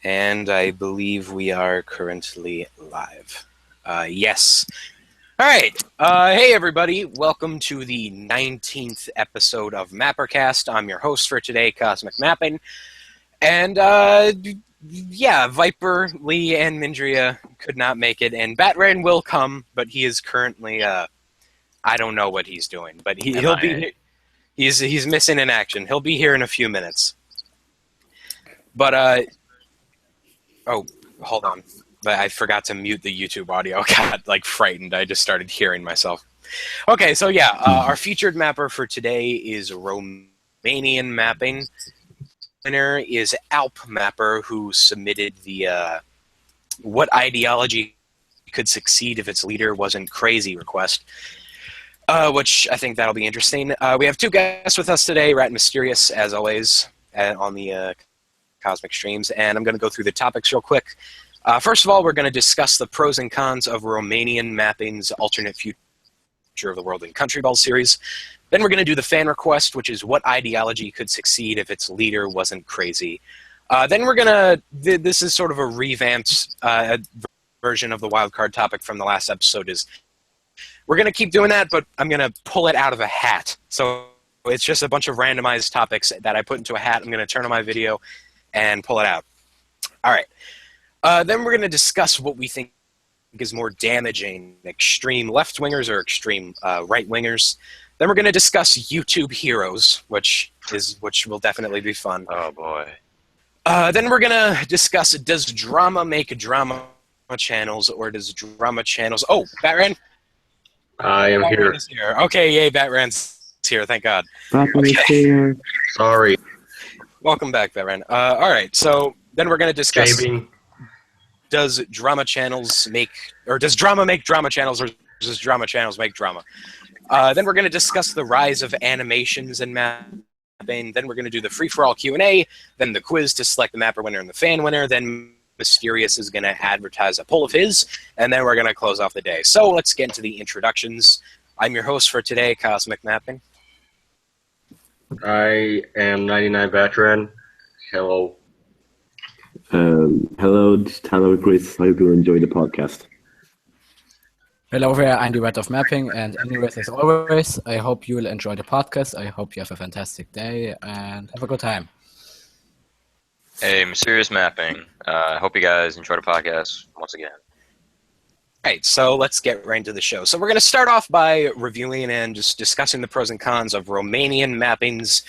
And I believe we are currently live. Yes. All right. Hey, everybody. Welcome to the 19th episode of MapperCast. I'm your host for today, Cosmic Mapping. And, Viper, Lee, and Mindria could not make it. And Batrain will come, but he is currently, I don't know what he's doing. But he'll be here. He's missing in action. He'll be here in a few minutes. But, oh, hold on. I forgot to mute the YouTube audio. I got, frightened. I just started hearing myself. Okay, so yeah, our featured mapper for today is Romanian Mapping. Winner is Alp Mapper, who submitted the what ideology could succeed if its leader wasn't crazy request, which I think that'll be interesting. We have two guests with us today, Rat and Mysterious, as always, on the Cosmic Streams, and I'm going to go through the topics real quick. First of all, we're going to discuss the pros and cons of Romanian Mapping's alternate future of the world in Country Ball series. Then we're going to do the fan request, which is what ideology could succeed if its leader wasn't crazy. Then we're going to, this is sort of a revamped version of the wildcard topic from the last episode. We're going to keep doing that, but I'm going to pull it out of a hat. So it's just a bunch of randomized topics that I put into a hat. I'm going to turn on my video and pull it out. All right. Then we're going to discuss what we think is more damaging, extreme left-wingers or extreme right-wingers. Then we're going to discuss YouTube heroes, which will definitely be fun. Oh, boy. Then we're going to discuss, does drama make drama channels, or does drama channels... Oh, Batran? I am here. Okay, yay, Batran's here, thank God. Batran is here. Sorry. Welcome back, Batran. All right, so then we're going to discuss... Shaving. Does drama channels make... Or does drama make drama channels, or does drama channels make drama? Then we're going to discuss the rise of animations in mapping. Then we're going to do the free-for-all Q&A. Then the quiz to select the mapper winner and the fan winner. Then Mysterious is going to advertise a poll of his. And then we're going to close off the day. So let's get into the introductions. I'm your host for today, Cosmic Mapping. I am 99 Veteran. Hello. Hello, Chris. I hope you enjoy the podcast. Hello there, I'm the Rat of Mapping, and anyways, as always, I hope you will enjoy the podcast. I hope you have a fantastic day and have a good time. Hey, Mysterious Mapping. I hope you guys enjoy the podcast once again. All right, so let's get right into the show. So we're going to start off by reviewing and just discussing the pros and cons of Romanian Mapping's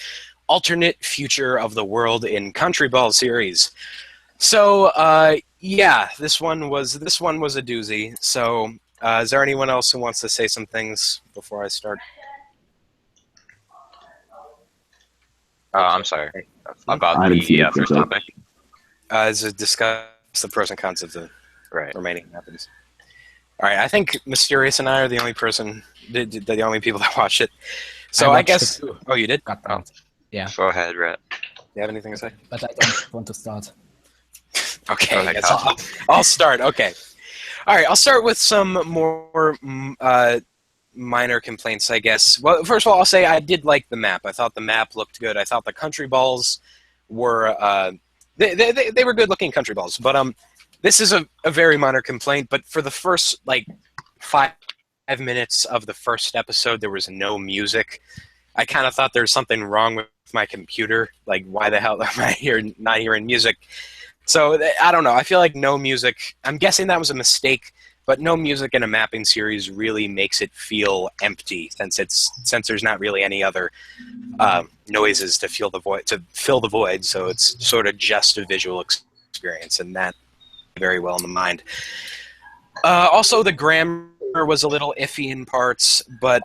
alternate future of the world in Country Ball series. So, this one was a doozy. So, is there anyone else who wants to say some things before I start? I'm sorry. About the first topic. Is it discuss the pros and cons of the Romanian Mappings? All right, I think Mysterious and I are the only people that watched it. So I guess. Oh, you did? Oh. Yeah. Go ahead, Rat. Do you have anything to say? But I don't want to start. Okay, I'll start. Okay. All right, I'll start with some more minor complaints, I guess. Well, first of all, I'll say I did like the map. I thought the map looked good. I thought the country balls were they were good-looking country balls. But this is a very minor complaint. But for the first 5 minutes of the first episode, there was no music. I kind of thought there was something wrong with my computer. Like, why the hell am I not hearing music? So, I don't know. I feel like no music... I'm guessing that was a mistake, but no music in a mapping series really makes it feel empty, since there's not really any other noises to fill the void. So it's sort of just a visual experience, and that very well in the mind. Also, the grammar was a little iffy in parts, but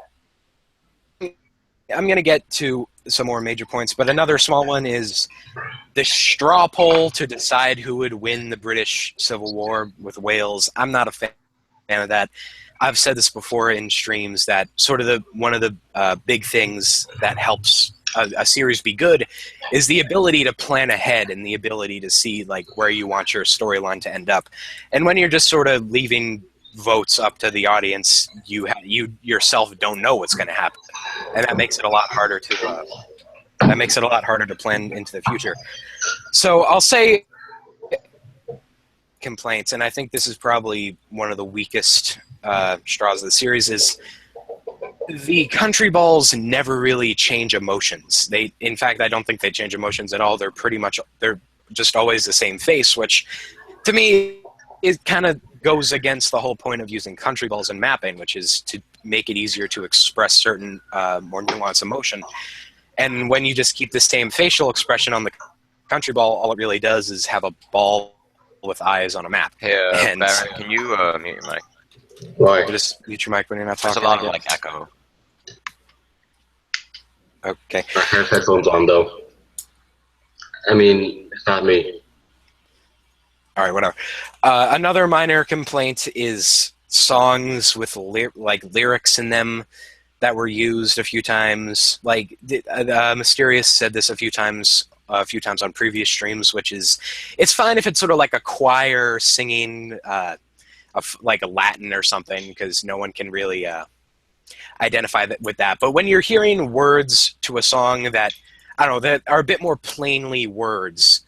I'm going to get to some more major points, but another small one is the straw poll to decide who would win the British Civil War with Wales. I'm not a fan of that. I've said this before in streams that sort of one of the big things that helps a series be good is the ability to plan ahead and the ability to see where you want your storyline to end up. And when you're just sort of leaving votes up to the audience, you yourself don't know what's going to happen, and that makes it a lot harder to That makes it a lot harder to plan into the future. So I'll say complaints, and I think this is probably one of the weakest straws of the series, is the country balls never really change emotions. In fact, I don't think they change emotions at all. They're just always the same face, which to me, it kind of goes against the whole point of using country balls in mapping, which is to make it easier to express certain more nuanced emotion. And when you just keep the same facial expression on the country ball, all it really does is have a ball with eyes on a map. Hey, And- Barry, can you mute your mic? Why? Just mute your mic when you're not There's talking. a lot of I like guess. echo. Okay. I have headphones on though. I mean, it's not me. All right, whatever. Another minor complaint is songs with lyrics in them that were used a few times. Like Mysterious said this a few times on previous streams, which is, it's fine if it's sort of like a choir singing like a Latin or something, because no one can really identify that with that. But when you're hearing words to a song that, I don't know, that are a bit more plainly words,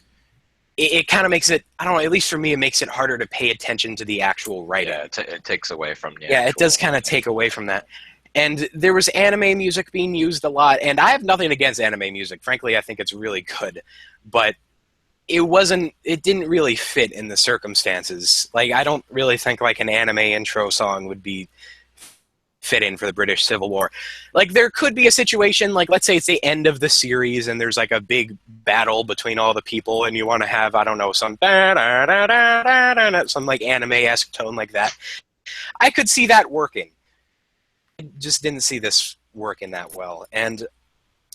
it kind of makes it, I don't know, at least for me, it makes it harder to pay attention to the actual writing. Yeah, it takes away from the Yeah, it actual- does kind of take away from that. And there was anime music being used a lot, and I have nothing against anime music. Frankly, I think it's really good, but it didn't really fit in the circumstances. Like, I don't really think like an anime intro song would be fit in for the British Civil War. Like, there could be a situation, like, let's say it's the end of the series and there's like a big battle between all the people and you want to have, I don't know, some like anime-esque tone like that. I could see that working. I just didn't see this working that well. And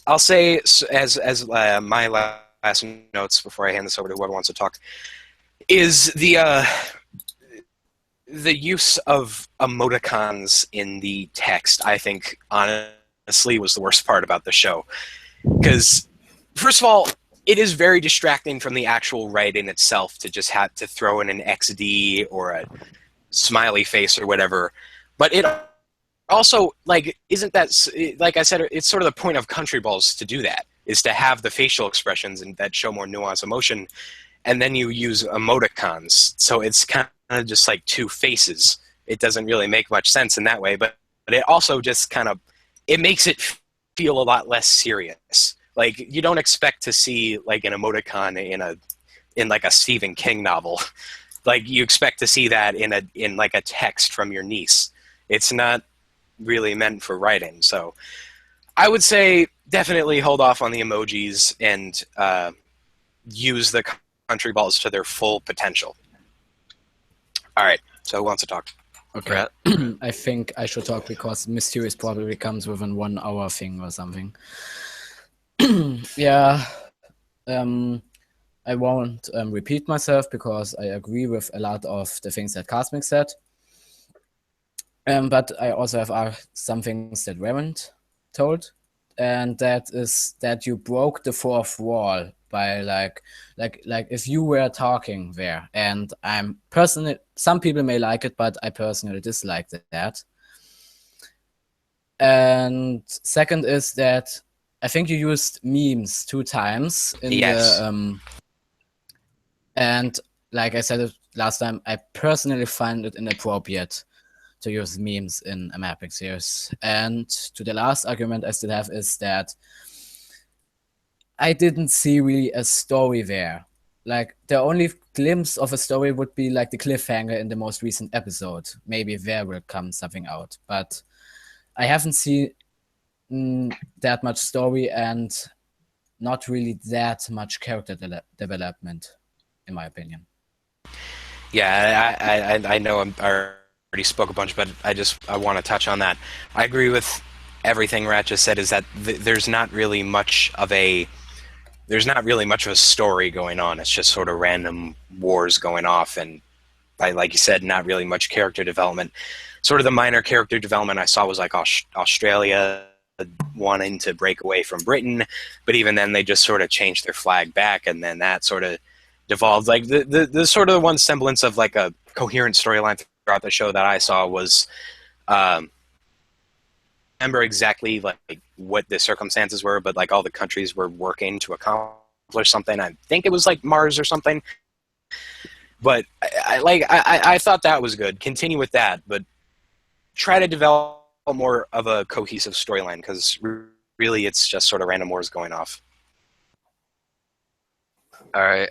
I'll say, as my last notes before I hand this over to whoever wants to talk, is the use of emoticons in the text, I think, honestly, was the worst part about the show. Because, first of all, it is very distracting from the actual writing itself to just have to throw in an XD or a smiley face or whatever. But it also, like, isn't that, like I said, it's sort of the point of country balls to do that, is to have the facial expressions and that show more nuanced emotion, and then you use emoticons. So it's kind of just like two faces. It doesn't really make much sense in that way, but it also just kind of, it makes it feel a lot less serious. Like, you don't expect to see like an emoticon in like a Stephen King novel. Like, you expect to see that in like a text from your niece. It's not really meant for writing. So I would say definitely hold off on the emojis and use the country balls to their full potential. All right, so who wants to talk? Okay. I think I should talk because Mysterious probably comes with an 1 hour thing or something. Yeah. I won't repeat myself because I agree with a lot of the things that Cosmic said. But I also have some things that weren't told. And that is that you broke the fourth wall by like if you were talking there, and I'm personally, some people may like it, but I personally dislike that. And second is that I think you used memes 2 times in Yes. and like I said it last time, I personally find it inappropriate to use memes in a mapping series. And to the last argument I still have is that I didn't see really a story there. Like, the only glimpse of a story would be like the cliffhanger in the most recent episode. Maybe there will come something out. But I haven't seen that much story and not really that much character development, in my opinion. Yeah, I know I already spoke a bunch, but I want to touch on that. I agree with everything Rat just said, is that there's not really much of a story going on. It's just sort of random wars going off, and like you said, not really much character development. Sort of the minor character development I saw was like Australia wanting to break away from Britain, but even then they just sort of changed their flag back, and then that sort of devolved. Like the sort of one semblance of like a coherent storyline throughout the show that I saw was remember exactly like what the circumstances were, but like all the countries were working to accomplish something. I think it was like Mars or something. But I thought that was good. Continue with that, but try to develop more of a cohesive storyline, because really it's just sort of random wars going off. All right.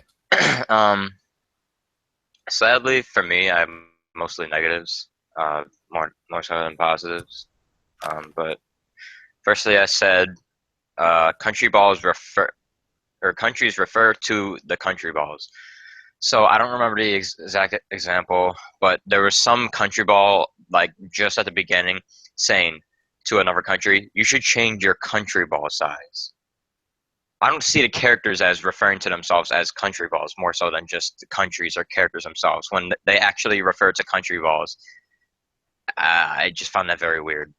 Sadly for me, I'm mostly negatives, more so than positives. But firstly, I said countries refer to the country balls. So I don't remember the exact example, but there was some country ball like just at the beginning saying to another country, "You should change your country ball size." I don't see the characters as referring to themselves as country balls, more so than just the countries or characters themselves. When they actually refer to country balls, I just found that very weird.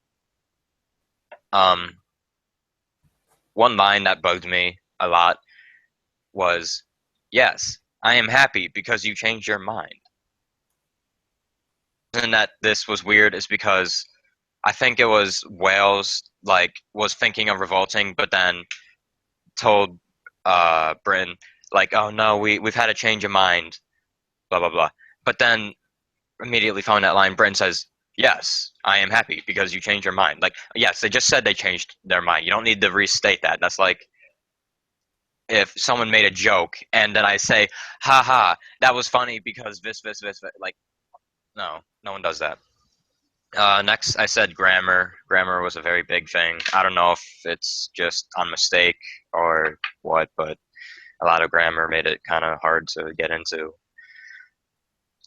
One line that bugged me a lot was, "Yes, I am happy because you changed your mind." And that this was weird is because I think it was Wales was thinking of revolting, but then told Britain "Oh no, we've had a change of mind, blah blah blah." But then immediately following that line, Britain says, "Yes, I am happy because you changed your mind." Yes, they just said they changed their mind. You don't need to restate that. That's like if someone made a joke and then I say, "Ha ha, that was funny because this." No one does that. Next, I said grammar. Grammar was a very big thing. I don't know if it's just on mistake or what, but a lot of grammar made it kind of hard to get into.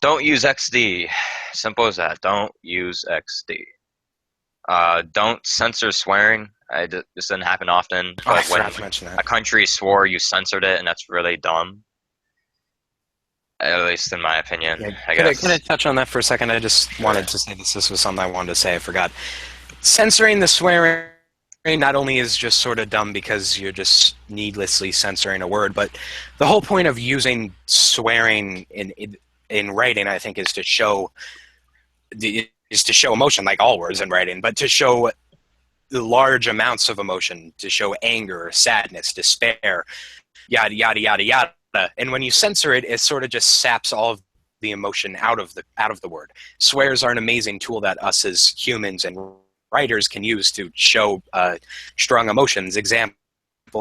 Don't use XD. Simple as that. Don't use XD. Don't censor swearing. This didn't happen often, but I forgot to mention that. A country swore, you censored it, and that's really dumb. At least in my opinion, I guess. Can I touch on that for a second? I just wanted to say this was something I wanted to say. I forgot. Censoring the swearing not only is just sort of dumb because you're just needlessly censoring a word, but the whole point of using swearing in writing, I think, is to show emotion, like all words in writing, but to show large amounts of emotion, to show anger, sadness, despair, yada yada yada yada. And when you censor it, it sort of just saps all of the emotion out of the word. Swears are an amazing tool that us as humans and writers can use to show strong emotions. Example,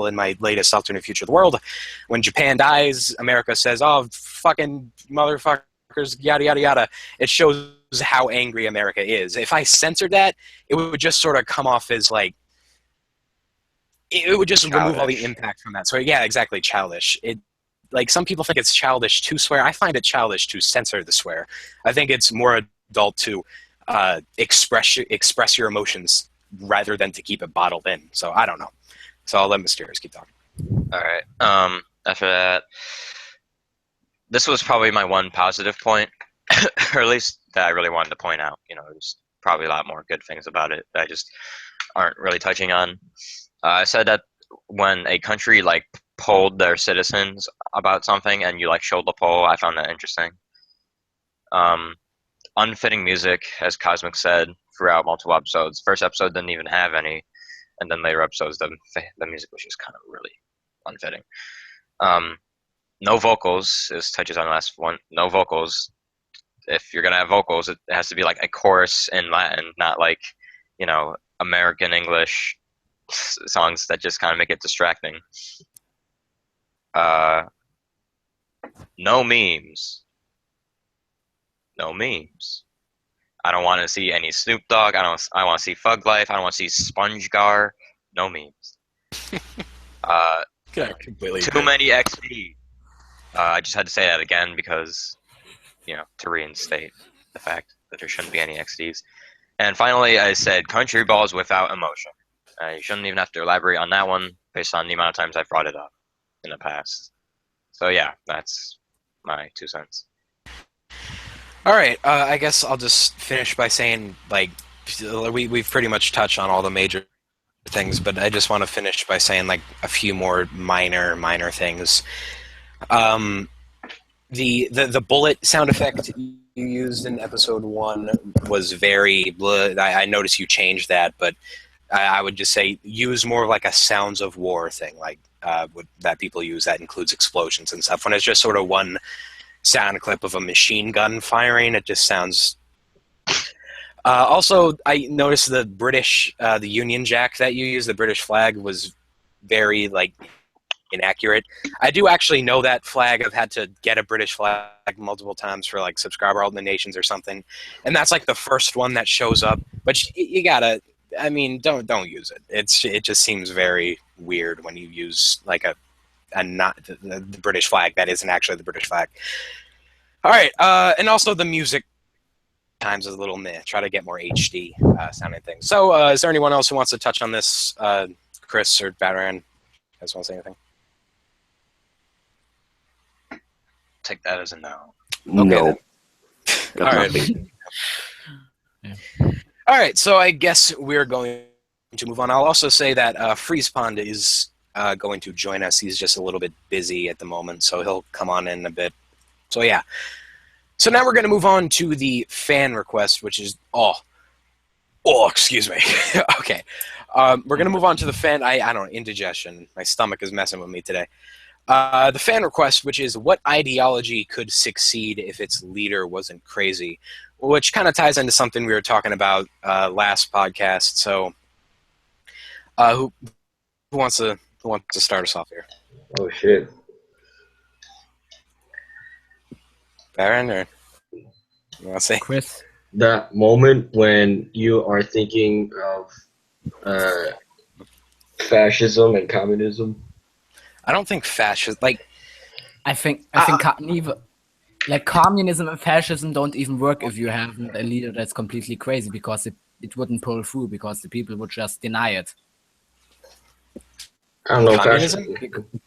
in my latest alternate future of the world, when Japan dies, America says, "Oh, fucking motherfuckers, yada yada yada." It shows how angry America is. If I censored that, it would just sort of come off as like, it would just remove all the impact from that. So yeah, exactly, childish. Like, some people think it's childish to swear. I find it childish to censor the swear. I think it's more adult to express your emotions rather than to keep it bottled in. So I don't know. So I'll let Mysterious keep talking. All right. After that, this was probably my one positive point, or at least that I really wanted to point out. There's probably a lot more good things about it that I just aren't really touching on. I said that when a country polled their citizens about something and you showed the poll, I found that interesting. Unfitting music, as Cosmic said throughout multiple episodes. First episode didn't even have any, and then later episodes the music was just kind of really unfitting. No vocals. This touches on the last one. No vocals. If you're gonna have vocals, it has to be like a chorus in Latin, not American English songs that just kind of make it distracting. No memes. No memes. I don't want to see any Snoop Dogg. I want to see Thug Life. I don't want to see SpongeGar. No memes. Too many XD. I just had to say that again because, to reinstate the fact that there shouldn't be any XDs. And finally, I said country balls without emotion. You shouldn't even have to elaborate on that one based on the amount of times I've brought it up in the past. So yeah, that's my 2 cents. All right, I guess I'll just finish by saying, we've pretty much touched on all the major things, but I just want to finish by saying, a few more minor things. The bullet sound effect you used in episode 1 was very... I noticed you changed that, but I would just say use more of like a sounds of war thing, like that people use that includes explosions and stuff. When it's just sort of one sound clip of a machine gun firing, it just sounds. Also, I noticed the British, the Union Jack that you use, the British flag, was very like inaccurate. I do actually know that flag. I've had to get a British flag multiple times for like subscriber nations or something, and that's like the first one that shows up. But you gotta. I mean, don't use it. It just seems very weird when you use like a not the British flag that isn't actually the British flag. All right, and also the music times is a little meh. Try to get more HD sounding things. So, is there anyone else who wants to touch on this? Chris or Batman? You guys want to say anything? Take that as a no. No. All right. Yeah. All right, so I guess we're going to move on. I'll also say that Freeze Pond is going to join us. He's just a little bit busy at the moment, so he'll come on in a bit. So yeah. So now we're going to move on to the fan request, which is excuse me. Okay, we're going to move on to the fan. I don't know, indigestion. My stomach is messing with me today. The fan request, which is what ideology could succeed if its leader wasn't crazy, which kind of ties into something we were talking about last podcast. So, who wants to start us off here? Oh shit. Baron, or you want to say? Chris. That moment when you are thinking of fascism and communism. I don't think fascist. Like, I think neither. Like communism and fascism don't even work if you have a leader that's completely crazy, because it wouldn't pull through, because the people would just deny it. I don't know. Communism?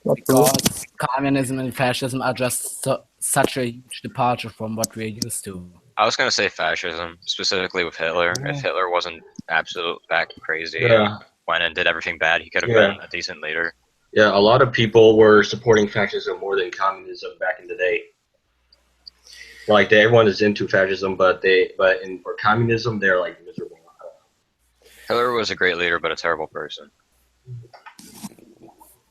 Because communism and fascism are just such a huge departure from what we're used to. I was gonna say fascism, specifically with Hitler. If Hitler wasn't absolute back crazy, went and did everything bad, he could have been a decent leader. Yeah, a lot of people were supporting fascism more than communism back in the day. Like everyone is into fascism, but for communism, they're like miserable. Hitler was a great leader, but a terrible person.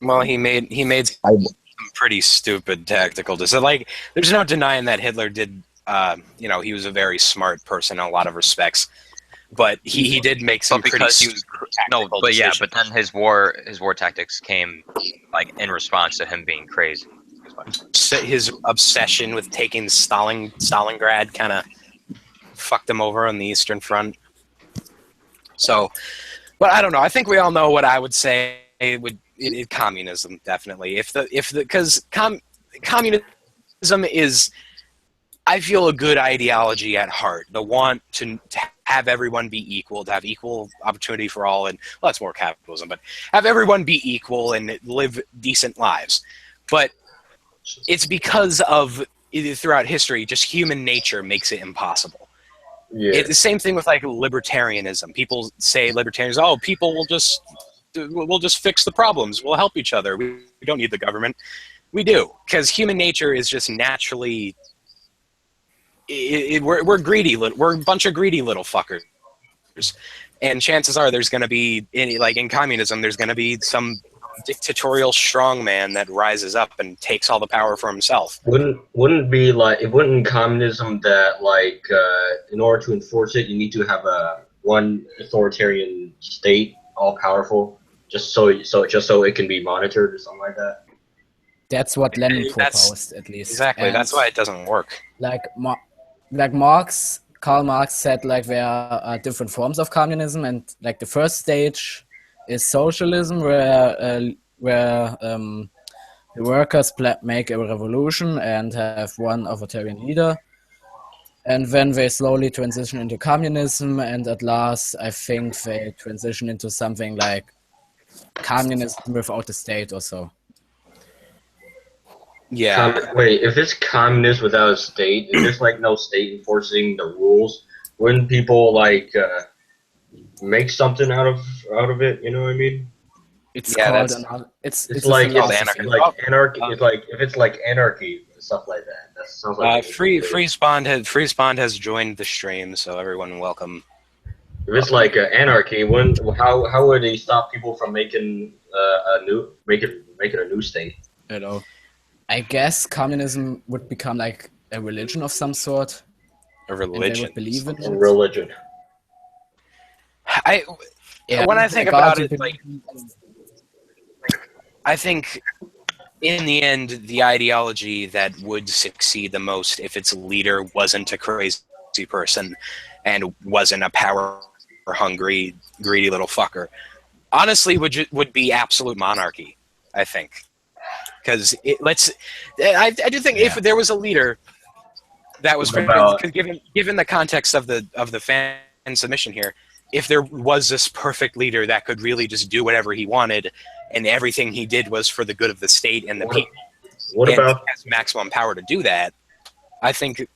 well, he made some pretty stupid tactical decisions. Like, there's no denying that Hitler did. He was a very smart person in a lot of respects, but he did make some pretty stupid tactical decisions. But then his war tactics came like in response to him being crazy. His obsession with taking Stalingrad kind of fucked him over on the Eastern Front. So, but I don't know. I think we all know what I would say. Communism, definitely. Because communism is, I feel, a good ideology at heart. The want to have everyone be equal, to have equal opportunity for all, and well, that's more capitalism, but have everyone be equal and live decent lives. But it's because of, throughout history, just human nature makes it impossible. Yeah. It's the same thing with like libertarianism. People say libertarians, people will just fix the problems. We'll help each other. We don't need the government. We do, because human nature is just naturally. We're greedy. We're a bunch of greedy little fuckers, and chances are there's going to be in communism, there's going to be some dictatorial strongman that rises up and takes all the power for himself. Wouldn't be like it wouldn't in communism that in order to enforce it you need to have one authoritarian state all powerful just so it can be monitored or something like that. That's what Lenin proposed, at least. Exactly. And that's why it doesn't work. Karl Marx said there are different forms of communism, and the first stage is socialism, where the workers make a revolution and have one authoritarian leader, and then they slowly transition into communism, and at last I think they transition into something like communism without the state or so. Yeah. Wait, if it's communist without a state, if there's no state enforcing the rules, wouldn't people make something out of it? You know what I mean? It's called it's like anarchy. Anarchy. It's like if it's like anarchy and stuff like that. That sounds like Free Spawn has joined the stream, so everyone welcome. If it's like anarchy, how would they stop people from making making a new state? You know, I guess communism would become like a religion of some sort. A And they religion. would believe in A it. religion. When I think like about God, it, you like believe in- I think in the end, the ideology that would succeed the most if its leader wasn't a crazy person and wasn't a power-hungry, greedy little fucker, honestly, would be absolute monarchy. I think, because I do think if there was a leader that was What about- given the context of the fan submission here, if there was this perfect leader that could really just do whatever he wanted, and everything he did was for the good of the state and the people, What and about has maximum power to do that, I think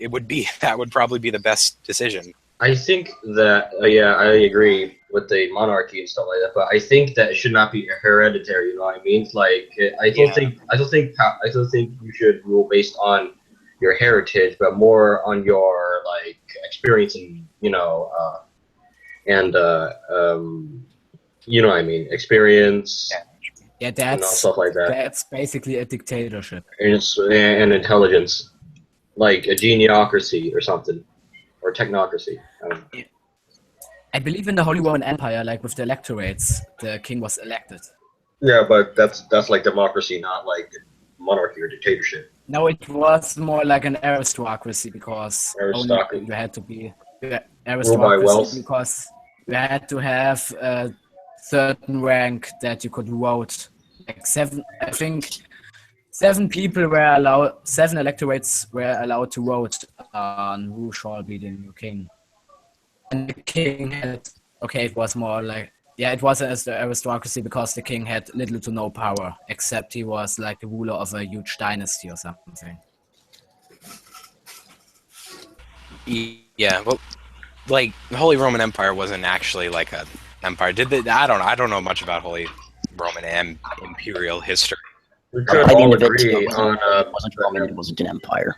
that would probably be the best decision. I think that yeah, I agree with the monarchy and stuff like that, but I think that it should not be hereditary. You know what I mean? Like I don't think you should rule based on your heritage, but more on your like experience and you know what I mean, experience Yeah, and stuff like that, that's basically a dictatorship. and intelligence, like a geniocracy or something, or technocracy. I don't know. I believe in the Holy Roman Empire, like with the electorates, the king was elected. Yeah, but that's like democracy, not like monarchy or dictatorship. No, it was more like an aristocracy because Aristocracy. only you had to be Ruled by wealth. because you had to have a certain rank that you could vote. Like I think seven electorates were allowed to vote on who shall be the new king. And the king it was more like, it was an aristocracy because the king had little to no power, except he was like the ruler of a huge dynasty or something. Yeah, well, like the Holy Roman Empire wasn't actually like an empire. I don't know much about Holy Roman imperial history. We could By the all end of it, agree it on wasn't Roman, it wasn't an empire.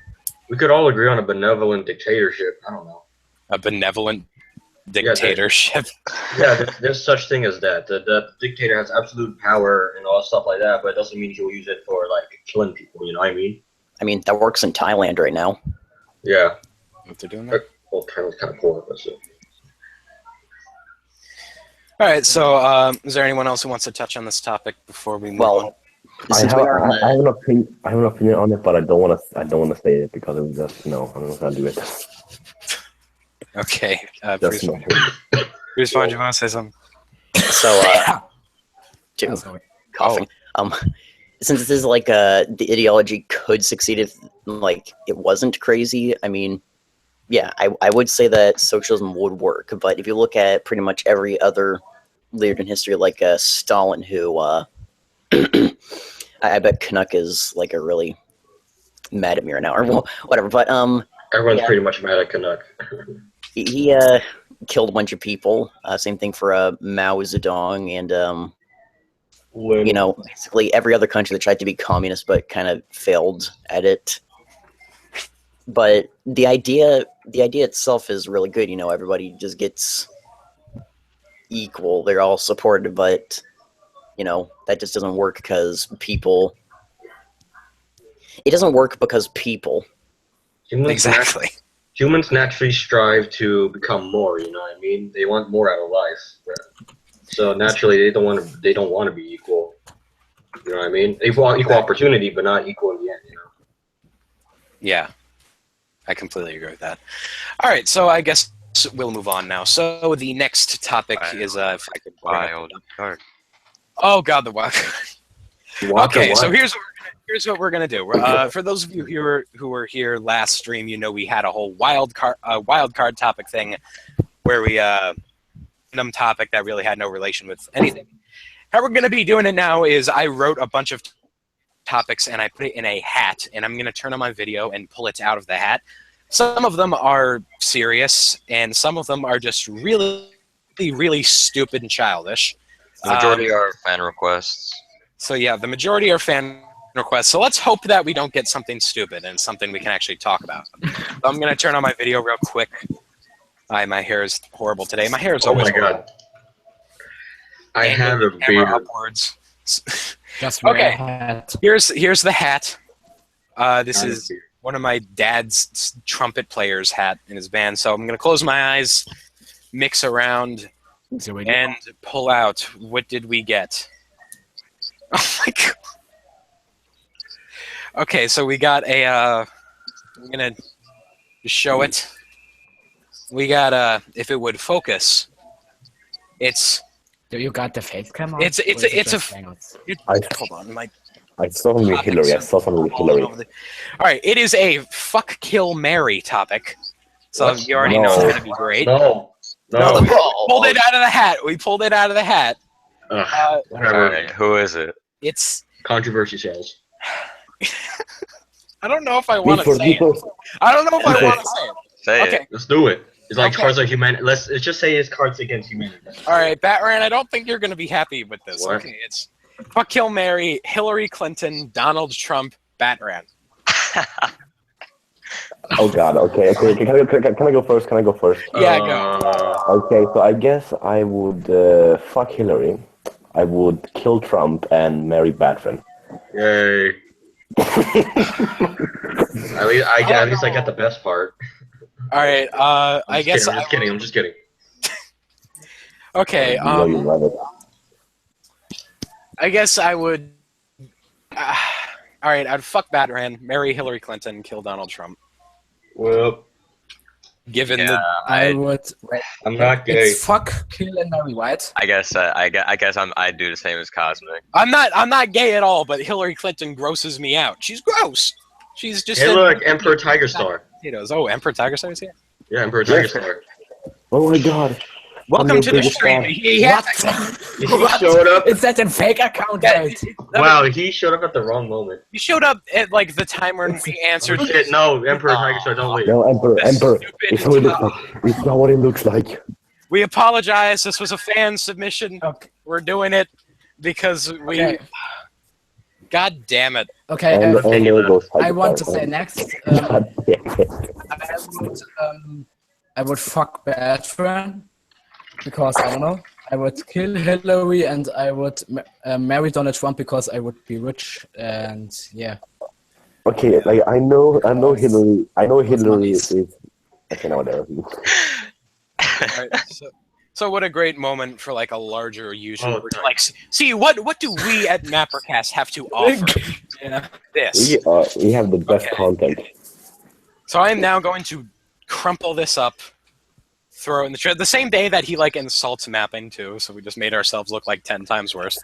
we could all agree on a benevolent dictatorship. I don't know. A benevolent dictatorship. Yeah, there's such thing as that. The dictator has absolute power and all stuff like that, but it doesn't mean he'll use it for like killing people. You know what I mean? I mean, that works in Thailand right now. Yeah. What they're doing there. Well, Thailand's kind of poor, but still. All right. So, is there anyone else who wants to touch on this topic before we move on? Well, since we are on I have an opinion. I have an opinion on it, but I don't want to say it because it was just I don't know how to do it. Okay. Just Bruce, you want to say something? So, Oh, sorry. coughing. Since this is like the ideology could succeed if like it wasn't crazy. I mean, yeah, I would say that socialism would work, but if you look at pretty much every other leader in history, like Stalin, who I bet Canuck is like a really mad at me right now, or well, whatever. But Everyone's pretty much mad at Canuck. he killed a bunch of people. Same thing for Mao Zedong and you know, basically every other country that tried to be communist but kind of failed at it. But the idea itself is really good. You know, everybody just gets equal. They're all supported, but you know, that just doesn't work because people. It doesn't work because people. Exactly. Humans naturally strive to become more. You know what I mean? They want more out of life. So naturally, they don't want to be equal. You know what I mean? They want equal opportunity, but not equal in the end. You know? Yeah, I completely agree with that. All right, so I guess we'll move on now. So the next topic is if I could. Wild card. Oh God, the wild card. Okay, so here's what we're gonna do. For those of you who were here last stream, you know we had a whole wild card topic thing where we random topic that really had no relation with anything. How we're gonna be doing it now is I wrote a bunch of topics and I put it in a hat, and I'm gonna turn on my video and pull it out of the hat. Some of them are serious, and some of them are just really, really stupid and childish. The majority are fan requests. So yeah, the majority are fan requests. So let's hope that we don't get something stupid and something we can actually talk about. So I'm going to turn on my video real quick. My hair is horrible today. My hair is Oh always my god. I have a camera beard. upwards. Just wear Okay. a hat. Here's the hat. This I have a is beard. one of my dad's trumpet player's hat in his band. So I'm gonna close my eyes, mix around, So we and pull out. What did we get? Oh my god. Okay, so we got a. I'm gonna show it. We got if it would focus. It's You got the face cam on? It's Or is it a just angles? hold on, my I saw something with Hillary. I saw something with Hillary. all right, it is a fuck kill Mary topic. So What? you already No. know it's gonna be great. No. No, No. we pulled it out of the hat. We pulled it out of the hat. Ugh, whatever. Alright, who is it? It's Controversy sales. I don't know if I want to say it. I don't know if I want to say it. Say Okay. it. Let's do it. It's like Okay. Cards Against Humanity. Let's just say it's Cards Against Humanity. All right, Batran, I don't think you're going to be happy with this. What? Okay, it's fuck kill Mary, Hillary Clinton, Donald Trump, Batran. Oh god. Okay. Can I go first? Can I go first? Yeah, go. Okay. So I guess I would fuck Hillary. I would kill Trump and marry Batman. Yay. At least I got the best part. All right, I guess I'm just kidding. Okay, You know you love it. I guess I would. All right, I'd fuck Batran, marry Hillary Clinton, kill Donald Trump. Well, Given Yeah, the I would. I'm not gay. It's fuck, kill, and marry white. I guess I do the same as Cosmic. I'm not gay at all, but Hillary Clinton grosses me out. She's gross. She's just Hey, look, Emperor Tiger Star. potatoes. Oh, Emperor Tiger Star is here. Yeah, Emperor Tiger Star. Oh my god. Welcome I'm to the your stream. biggest He What? He showed up. Is that a fake account? Yeah, Right? Wow, he showed up at the wrong moment. You showed up at like the time when we answered. Oh, shit, no, Emperor Tiger Star, don't leave. No, Emperor. This Emperor. stupid- It's how it looks like. It's not what it looks like. We apologize. This was a fan submission. Okay. We're doing it because we. Okay. God damn it! Okay. And there goes Tiger I want to Star. say next. God damn it. I would fuck Batman because I don't know. I would kill Hillary and I would marry Donald Trump because I would be rich and yeah. Okay, like I know Hillary. I know Hillary is. Okay, no, whatever. All right, so what a great moment for like a larger user. Oh, Like, see what do we at MapperCast have to offer? Yeah. This. We have the best Okay. content. So I am now going to crumple this up, throw it in the trash. The same day that he like insults mapping too, so we just made ourselves look like 10 times worse.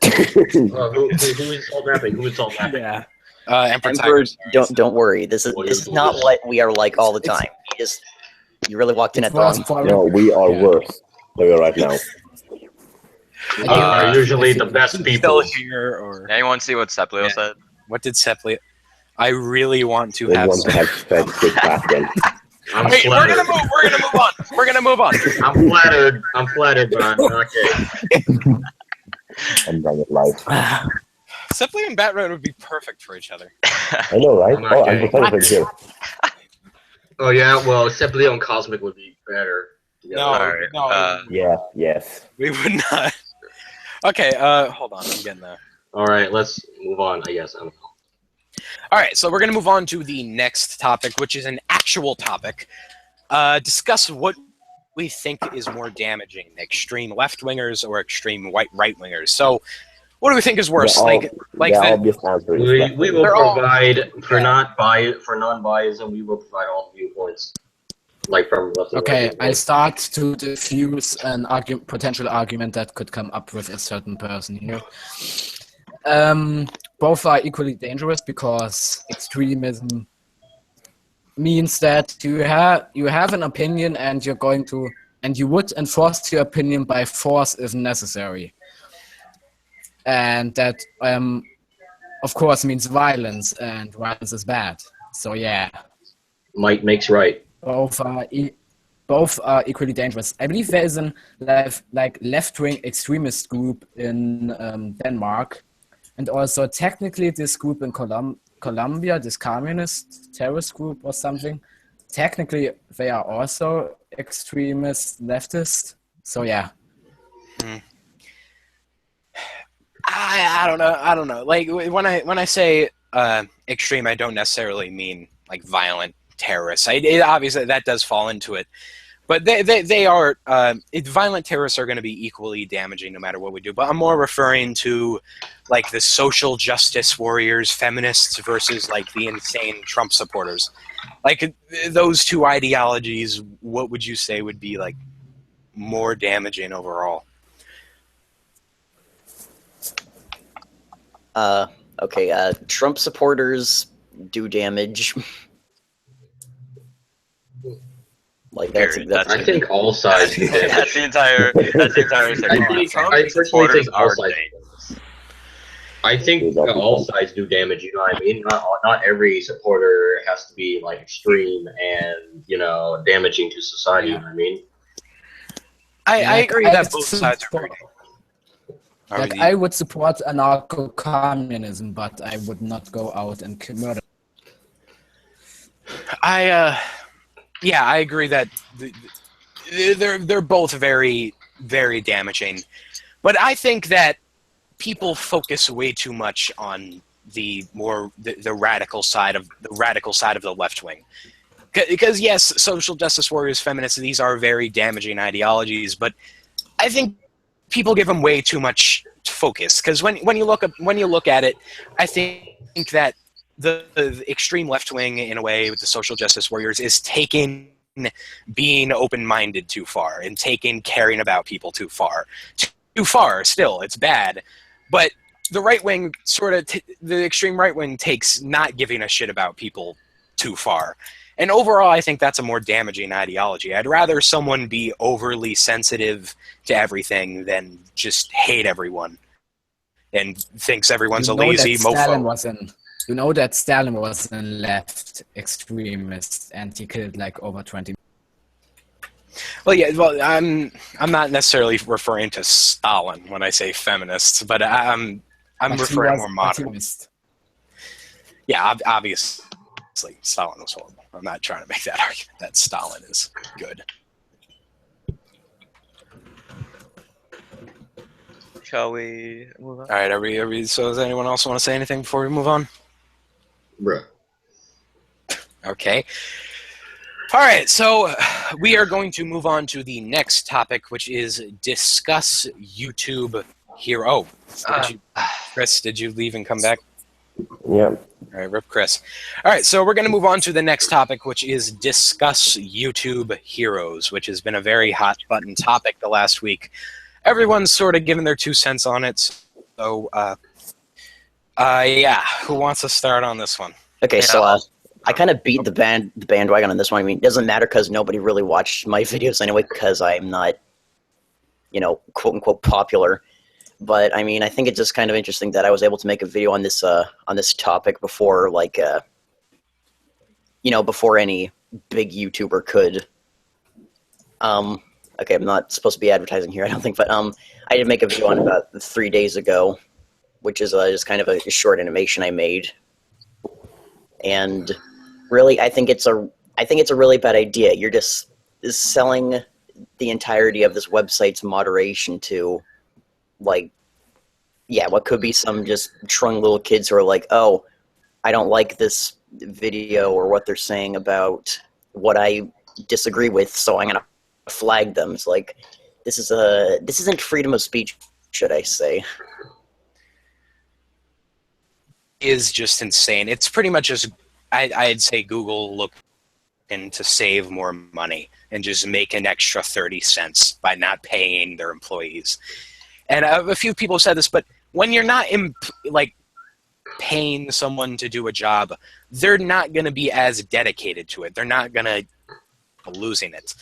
Who installed mapping? Who installed mapping? Yeah. Emperor Emperor, Tiger. don't worry. This is not what we are like all the time. You really walked in at the wrong. No, we are worse than we are right now. Usually the best Still people. here or Anyone see what Seplio Yeah. said? what did Sepley? I really want to We have. want to have sex with Batman. I'm Wait, we're flattered. gonna move on. We're gonna move on. I'm flattered, but I'm not gay. I'm done with life. Sepley and Batman would be perfect for each other. I know, right? I'm not Oh, I'm gay. pathetic right here. Oh yeah, well, except Leo and Cosmic would be better. together. No, Alright, no, Yeah, yes. we would not. Okay, hold on. I'm getting there. All right, let's move on. I guess. I don't know. All right, so we're going to move on to the next topic, which is an actual topic. Discuss what we think is more damaging, extreme left-wingers or extreme right-wingers. So, what do we think is worse? The like the, obvious answer is We will They're all- provide for non-bias, and we will provide all viewpoints, like from left and Okay, right. I start to diffuse an potential argument that could come up with a certain person here. Both are equally dangerous because extremism means that you have an opinion and you would enforce your opinion by force if necessary, and that of course means violence, and violence is bad. So yeah. Might makes right. Both are equally dangerous. I believe there is an left-wing extremist group in Denmark, and also technically this group in Colombia, this communist terrorist group or something. technically they are also extremist leftist. So yeah. I don't know. Like when I say extreme, I don't necessarily mean like violent terrorists. Obviously that does fall into it, but they are violent terrorists are going to be equally damaging no matter what we do. But I'm more referring to like the social justice warriors, feminists versus like the insane Trump supporters. Like those two ideologies, what would you say would be like more damaging overall? Okay, Trump supporters do damage. Like I think all sides do damage. That's the entire I personally think all sides. I think all sides do damage. You know what I mean? Not every supporter has to be like extreme and damaging to society. You know what I mean? I agree that both sides are pretty. Like I would support anarcho-communism, but I would not go out and kill murder. I agree that they're both very, very damaging, but I think that people focus way too much on the radical side of the left wing. Because yes, social justice warriors, feminists, these are very damaging ideologies, but I think people give them way too much focus. Because when you look at it, I think that the extreme left wing, in a way, with the social justice warriors, is taking being open-minded too far and taking caring about people too far. Too far. Still, it's bad. But the right wing the extreme right wing takes not giving a shit about people too far. And overall, I think that's a more damaging ideology. I'd rather someone be overly sensitive to everything than just hate everyone and thinks everyone's a lazy mofo. You know that Stalin was a left extremist and he killed like over 20. Well, yeah. Well, I'm not necessarily referring to Stalin when I say feminists, but I'm referring more modern. Yeah, obviously, Stalin was horrible. I'm not trying to make that argument that Stalin is good. Shall we move on? All right, so does anyone else want to say anything before we move on? Bruh. Okay. All right, so we are going to move on to the next topic, which is discuss YouTube hero. Chris, did you leave and come back? Yeah. All right, rip Chris. All right, so we're going to move on to the next topic, which is discuss YouTube heroes, which has been a very hot button topic the last week. Everyone's sort of given their 2 cents on it. So, who wants to start on this one? Okay, so I kind of beat the bandwagon on this one. I mean, it doesn't matter because nobody really watched my videos anyway because I'm not, quote unquote popular. But I mean, I think it's just kind of interesting that I was able to make a video on this topic before, before any big YouTuber could. Okay, I'm not supposed to be advertising here, I don't think, but I did make a video on about 3 days ago, which is just kind of a short animation I made. And really, I think it's a really bad idea. You're just selling the entirety of this website's moderation to, what could be some just trunk little kids who are like, oh, I don't like this video or what they're saying about what I disagree with, so I'm gonna flag them. It's like this isn't freedom of speech, should I say? Is just insane. It's pretty much just I'd say Google looking to save more money and just make an extra 30 cents by not paying their employees. And a few people said this, but when you're not paying someone to do a job, they're not going to be as dedicated to it. They're not going to losing it.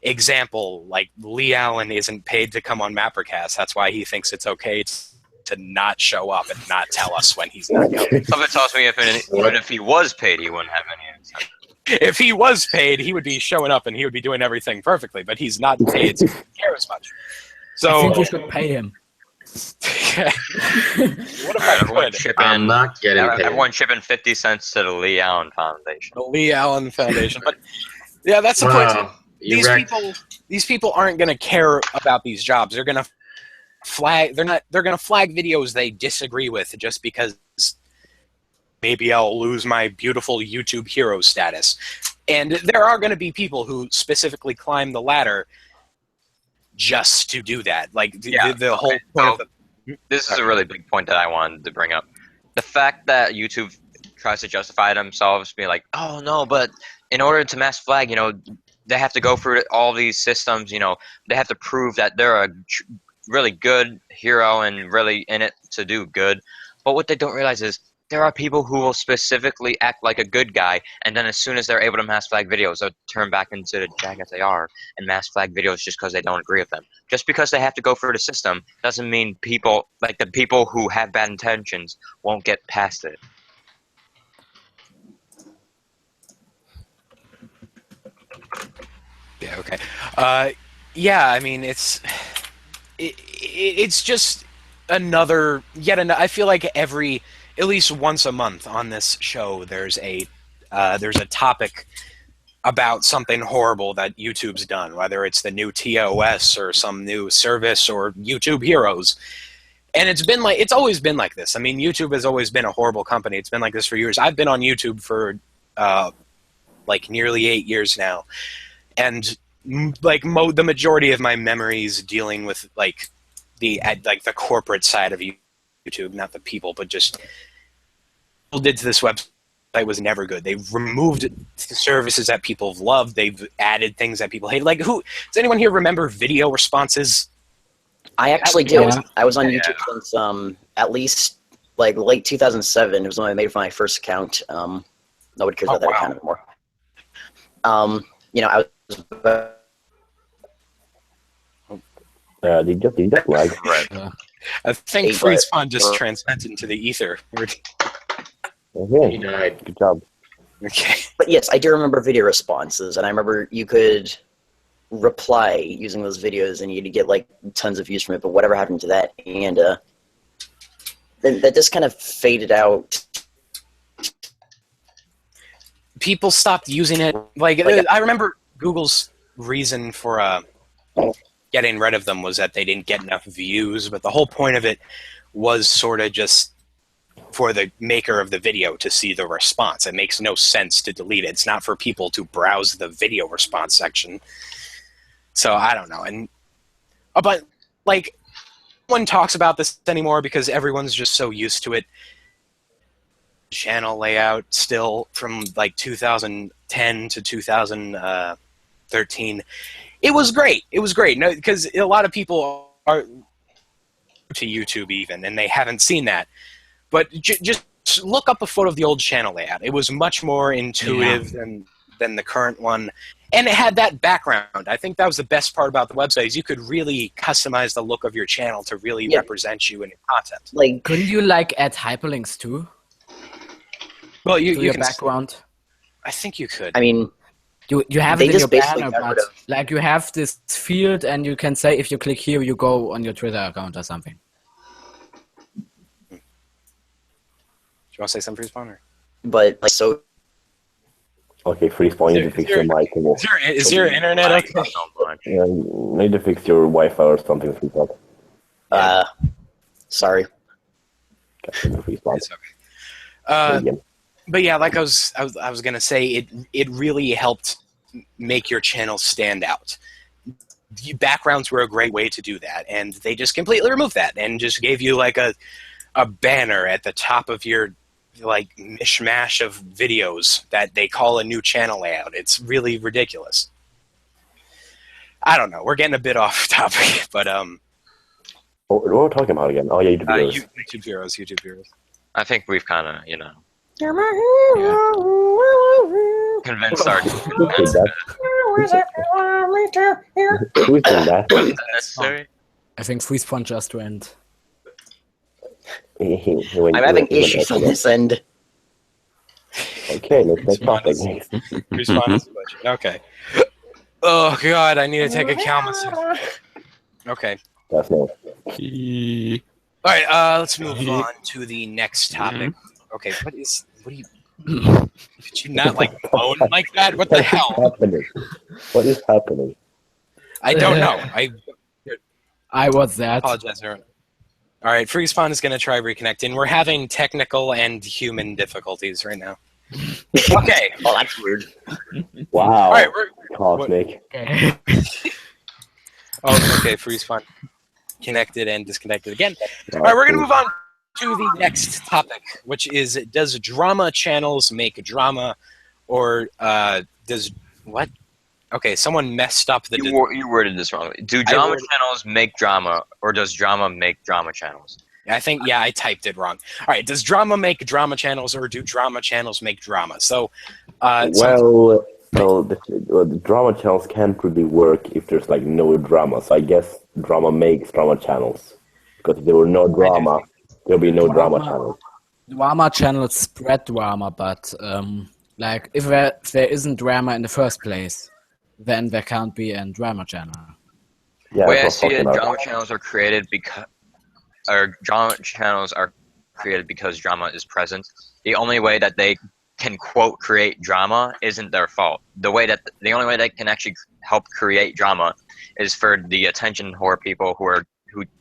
Example, like Lee Allen isn't paid to come on MapperCast. That's why he thinks it's okay to not show up and not tell us when he's not coming. Somebody tells me even if he was paid, he wouldn't have any incentive. If he was paid, he would be showing up and he would be doing everything perfectly, but he's not paid to care as much. So I think we should pay him. What if Alright, I could? I'm not getting paid. Everyone chipping 50 cents to the Lee Allen Foundation. The Lee Allen Foundation. But yeah, that's the point. Wow. You wrecked. These people aren't going to care about these jobs. They're going to flag. They're going to flag videos they disagree with just because maybe I'll lose my beautiful YouTube hero status. And there are going to be people who specifically climb the ladder just to do that. Like the whole point of the. This is a really big point that I wanted to bring up. The fact that YouTube tries to justify themselves, being like, "Oh no, but in order to mass flag, they have to go through all these systems. They have to prove that they're a really good hero and really in it to do good." But what they don't realize is there are people who will specifically act like a good guy, and then as soon as they're able to mass flag videos, they'll turn back into the jackets they are and mass flag videos just because they don't agree with them. Just because they have to go through the system doesn't mean people, like the people who have bad intentions, won't get past it. Yeah. Okay. Yeah. I mean, it's just yet another. I feel like at least once a month on this show, there's a topic about something horrible that YouTube's done, whether it's the new TOS or some new service or YouTube Heroes. And it's always been like this. I mean, YouTube has always been a horrible company. It's been like this for years. I've been on YouTube for nearly 8 years now, and the majority of my memories dealing with the corporate side of YouTube, not the people, but just people did to this website was never good. They've removed services that people have loved. They've added things that people hate. Like, does anyone here remember video responses? I actually do. I was on YouTube since at least late 2007. It was when I made my first account. Nobody cares about that account anymore. I was. Did you just lag? I think Freespawn just transcended into the ether. Okay. He died. Good job. Okay. But yes, I do remember video responses, and I remember you could reply using those videos, and you'd get tons of views from it. But whatever happened to that? And that just kind of faded out. People stopped using it. I remember Google's reason for getting rid of them was that they didn't get enough views, but the whole point of it was sort of just for the maker of the video to see the response. It makes no sense to delete it. It's not for people to browse the video response section. So I don't know. And but no one talks about this anymore because everyone's just so used to it. Channel layout still from 2010 to 2013. It was great. No, because a lot of people are to YouTube even, and they haven't seen that. But just look up a photo of the old channel layout. It was much more intuitive than the current one, and it had that background. I think that was the best part about the website is you could really customize the look of your channel to really represent you and your content. Couldn't you add hyperlinks too? Well, you your can background. I think you could. I mean, you have they it in just your basically banner, got rid but you have this field, and you can say if you click here, you go on your Twitter account or something. Do you want to say something, Freespawn? but so. Okay, Freespawn, you need to fix your mic. Is your internet okay? You need to fix your Wi-Fi or something, Freespawn. Sorry. Freespawn. It's okay. But yeah, like I was gonna say, it really helped make your channel stand out. Backgrounds were a great way to do that, and they just completely removed that and just gave you a banner at the top of your mishmash of videos that they call a new channel layout. It's really ridiculous. I don't know. We're getting a bit off topic, but what are we talking about again? Oh yeah, YouTube Heroes. I think we've kind of, Yeah. convinced our. Who's doing that? Is that necessary? I think Freespawn just went. I'm having issues on this end. Okay, let's talk. Okay. Oh god, I need to take a calm. Okay. That's no. All right, let's move on to the next topic. Okay, what do you? Did you not like moan like that? What the hell? What is happening? I don't know. I was that. Apologize, everyone. All right, Freespawn is going to try reconnecting. We're having technical and human difficulties right now. Okay. Oh, that's weird. Wow. All right, Cosmic. Okay. Oh, okay. Freespawn connected and disconnected again. All right, we're going to move on to the next topic, which is: does drama channels make drama, or does what? Okay, someone messed up the. You worded this wrong. Do drama channels make drama, or does drama make drama channels? I think, yeah, I typed it wrong. All right, does drama make drama channels, or do drama channels make drama? So, the drama channels can't really work if there's like no drama. So I guess drama makes drama channels, because if there were no drama, there'll be no drama channels. Drama channels spread drama, but like if there isn't drama in the first place, then there can't be a drama channel. Yeah, The way I see it, drama channels are created because drama is present. The only way that they can quote create drama isn't their fault. The only way they can actually help create drama is for the attention whore people who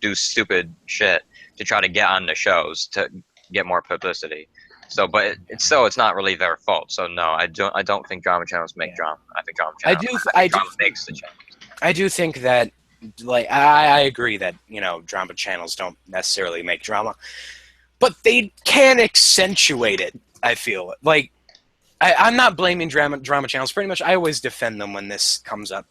do stupid shit to try to get on the shows to get more publicity. So, but it's not really their fault. So no, I don't think drama channels make drama. I think drama channels makes the channel. I do think that, like, I agree that, you know, drama channels don't necessarily make drama, but they can accentuate it. I feel like I'm not blaming drama channels. Pretty much, I always defend them when this comes up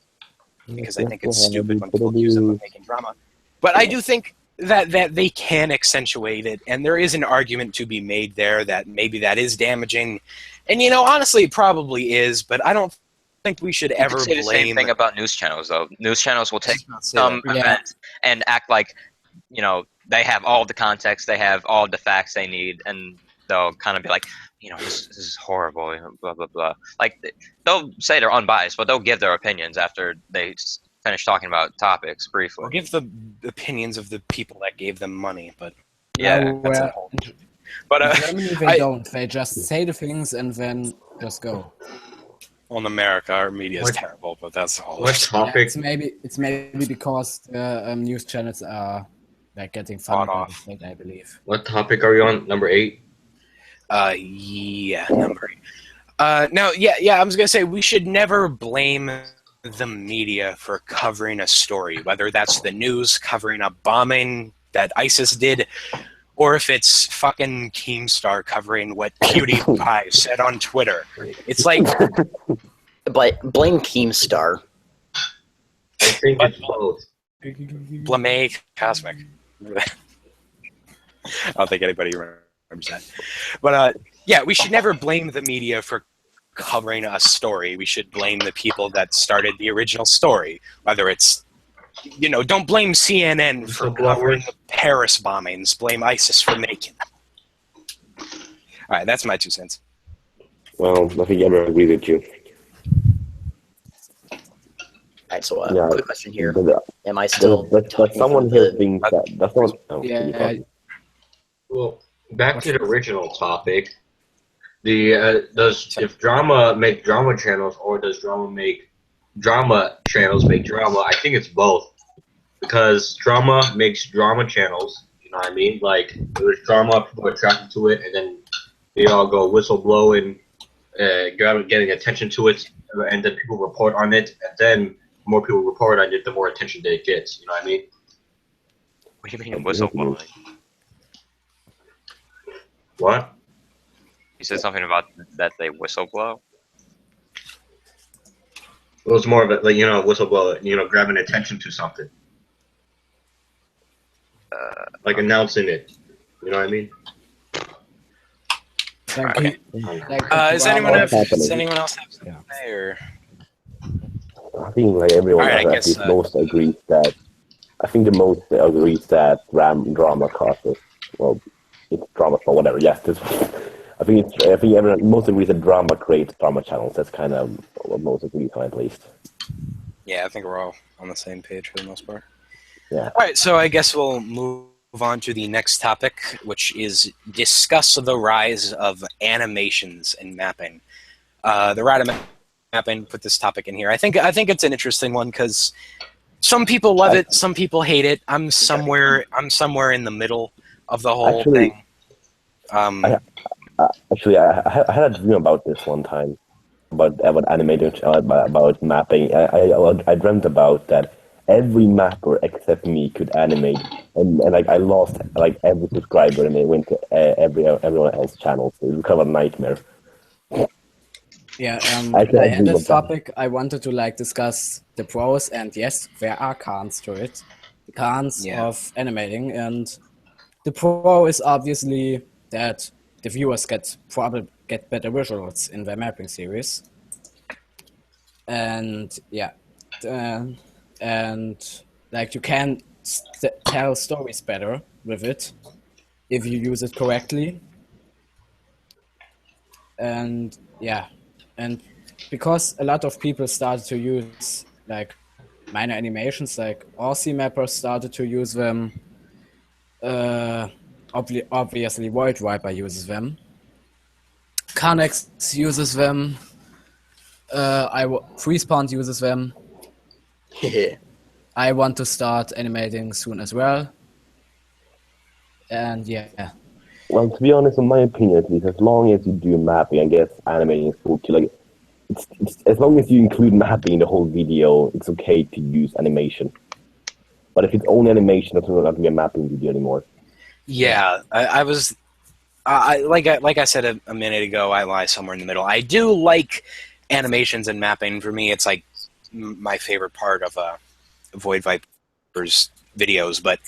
because I think it's stupid when people use them when making drama. But I do think that they can accentuate it, and there is an argument to be made there that maybe that is damaging, and you know, honestly, it probably is. But I don't think we should ever say blame. The same thing about news channels, though. News channels will take some event and act like, you know, they have all the context, they have all the facts they need, and they'll kind of be like, you know, this is horrible, blah blah blah. Like they'll say they're unbiased, but they'll give their opinions after they finish talking about topics briefly. Or give the opinions of the people that gave them money, but yeah, that's a whole. But in Germany they don't. They just say the things and then just go. On America, our media is terrible, but that's all. What topic? Yeah, it's maybe because the news channels are like getting funded off. I believe. What topic are you on? Number 8. Yeah, number 8. Now, I was gonna say we should never blame the media for covering a story, whether that's the news covering a bombing that ISIS did, or if it's fucking Keemstar covering what PewDiePie said on Twitter. It's like... But blame Keemstar. I think it's both. Blame Cosmic. I don't think anybody remembers that. But, we should never blame the media for covering a story. We should blame the people that started the original story, whether it's, you know, don't blame CNN for covering the Paris bombings. Blame ISIS for making them. All right, that's my 2 cents. Well, I think everyone agrees with you. All right, so quick question here: am I still? But someone here thinks that that's not. Well, back to the original topic. If drama make drama channels, or does drama channels make drama? I think it's both, because drama makes drama channels. You know what I mean? Like there's drama, people are attracted to it, and then they all go whistleblowing, getting attention to it, and then people report on it, and then the more people report on it, the more attention that it gets. You know what I mean? What do you mean whistleblowing? What? You said something about that they whistleblow? It was more of a, like, you know, whistleblower, you know, grabbing attention to something. Like announcing it. You know what I mean? Okay. Does anyone else have something to say, or? I think like everyone most agrees that. I think the most agrees that drama causes. Well, it's drama or whatever. Yes, I think everyone most agrees that drama creates drama channels. That's kind of what most agree on, at least. Yeah, I think we're all on the same page for the most part. Yeah. All right, so I guess we'll move on to the next topic, which is discuss the rise of animations in mapping. The rise of mapping, put this topic in here. I think it's an interesting one because some people love it, some people hate it. I'm somewhere in the middle of the whole thing. I had a dream about this one time, about animating, about mapping. I dreamt about that every mapper except me could animate, and I lost like every subscriber, and it went to everyone else's channels. So it was kind of a nightmare. Yeah, in this topic, I wanted to discuss the pros, and yes, there are cons to it. The cons of animating, and the pro is obviously that the viewers probably get better visuals in their mapping series. And yeah, and you can tell stories better with it if you use it correctly. And yeah, and because a lot of people started to use minor animations, Aussie mappers started to use them. Obviously, Void Viper uses them. Carnex uses them. Freespawn uses them. I want to start animating soon as well. And yeah. Well, to be honest, in my opinion, at least, as long as you do mapping, I guess animating is cool too. It's as long as you include mapping in the whole video, it's okay to use animation. But if it's only animation, it's not going to be a mapping video anymore. Yeah, like I said a minute ago, I lie somewhere in the middle. I do like animations and mapping. For me, it's my favorite part of Void Viper's videos, but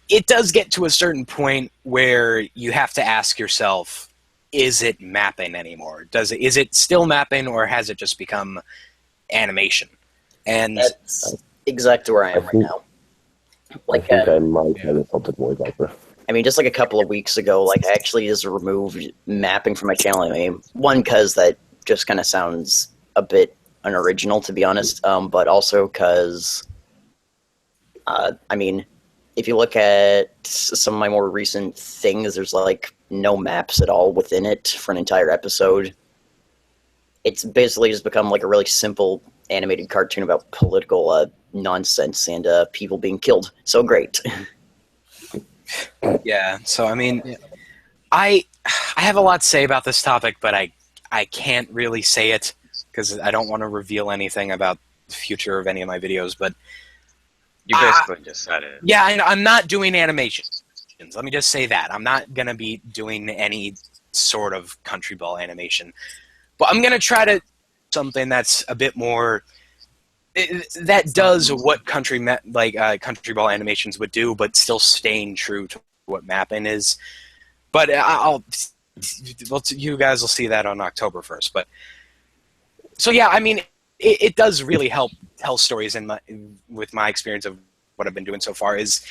it does get to a certain point where you have to ask yourself, is it mapping anymore? Is it still mapping, or has it just become animation? And that's exactly where I am right now. I think I might have insulted Void Viper. I mean, just a couple of weeks ago, I actually just removed mapping from my channel. I mean, one, because that just kind of sounds a bit unoriginal, to be honest, but also because, I mean, if you look at some of my more recent things, there's no maps at all within it for an entire episode. It's basically just become a really simple animated cartoon about political nonsense and people being killed. So great. Yeah, so I mean, I have a lot to say about this topic, but I can't really say it because I don't want to reveal anything about the future of any of my videos, but you basically just said it. Yeah, I'm not doing animations. Let me just say that. I'm not going to be doing any sort of country ball animation. But I'm going to try to something that's a bit more that does what country ball animations would do, but still staying true to what mapping is. But you guys will see that on October 1st. But so yeah, I mean, it does really help tell stories with my experience of what I've been doing so far. Is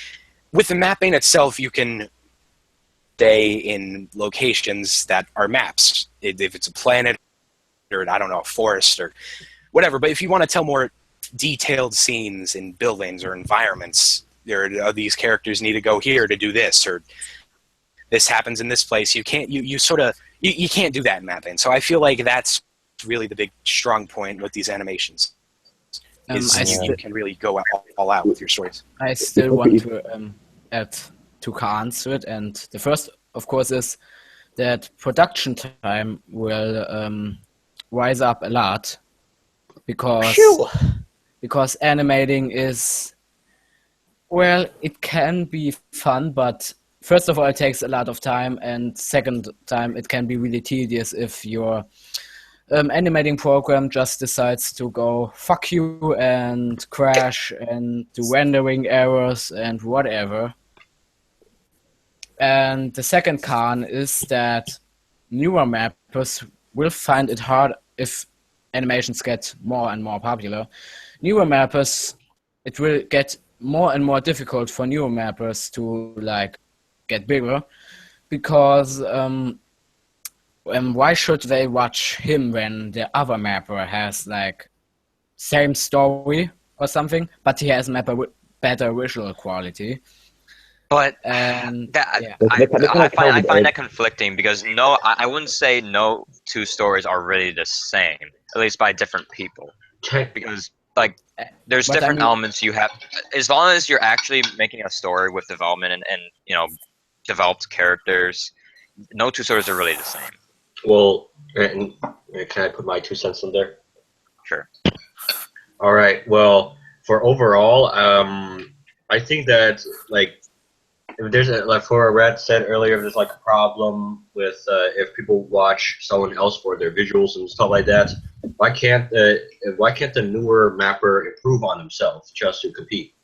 with the mapping itself, you can stay in locations that are maps. If it's a planet or I don't know, a forest or whatever. But if you want to tell more detailed scenes in buildings or environments, these characters need to go here to do this, or this happens in this place. You can't you can't do that in mapping. So I feel like that's really the big strong point with these animations. You can really go all out with your stories. I still want to add two cons to it, and the first, of course, is that production time will rise up a lot because animating is, well, it can be fun, but first of all, it takes a lot of time, and second time, it can be really tedious if your animating program just decides to go fuck you and crash and do rendering errors and whatever. And the second con is that newer mappers will find it hard if animations get more and more popular. Newer mappers, it will get more and more difficult for newer mappers to get bigger, because why should they watch him when the other mapper has same story or something, but he has a mapper better visual quality. But And I find that conflicting because I wouldn't say no two stories are really the same, at least by different people. Because like there's different elements you have. As long as you're actually making a story with development and developed characters, no two stories are really the same. Well, can I put my 2 cents in there? Sure. All right. Well, for overall, I think that if there's for Red said earlier, if there's a problem with if people watch someone else for their visuals and stuff like that, why can't the newer mapper improve on himself just to compete?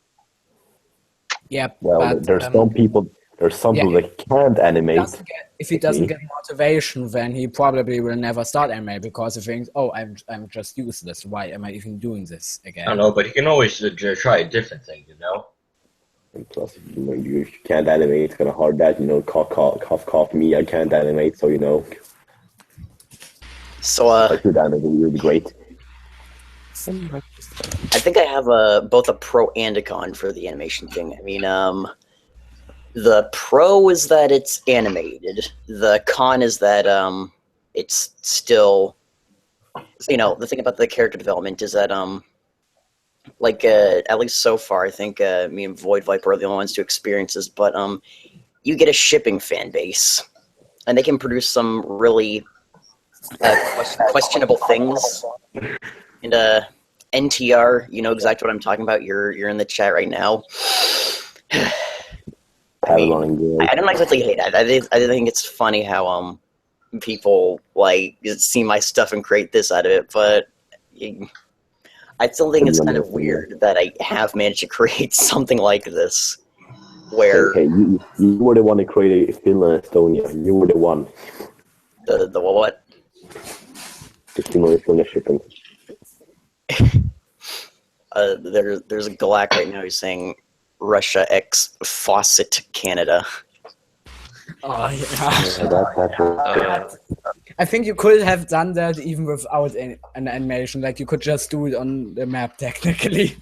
Yeah. Well, there's some people that can't animate. If he doesn't get motivation, then he probably will never start anime because he thinks, "Oh, I'm just useless. Why am I even doing this again?" I don't know, but he can always try a different thing, And plus, if you can't animate, it's kind of hard that, cough, me, I can't animate, so, So, if I could animate, it would be great. I think I have both a pro and a con for the animation thing. I mean, the pro is that it's animated. The con is that it's still, the thing about the character development is that at least so far, I think me and Void Viper are the only ones to experience this, but you get a shipping fan base, and they can produce some really questionable things. And NTR, you know exactly what I'm talking about. You're in the chat right now. I don't exactly hate it. I think it's funny how people see my stuff and create this out of it, but I still think it's kind of weird that I have managed to create something like this. Where okay, you were the one to create a Finland, Estonia. You were the one. The what? The Finland shipping. There's a Galak right now who's saying Russia X Faucet Canada. Oh yeah. I think you could have done that even without an animation. You could just do it on the map technically.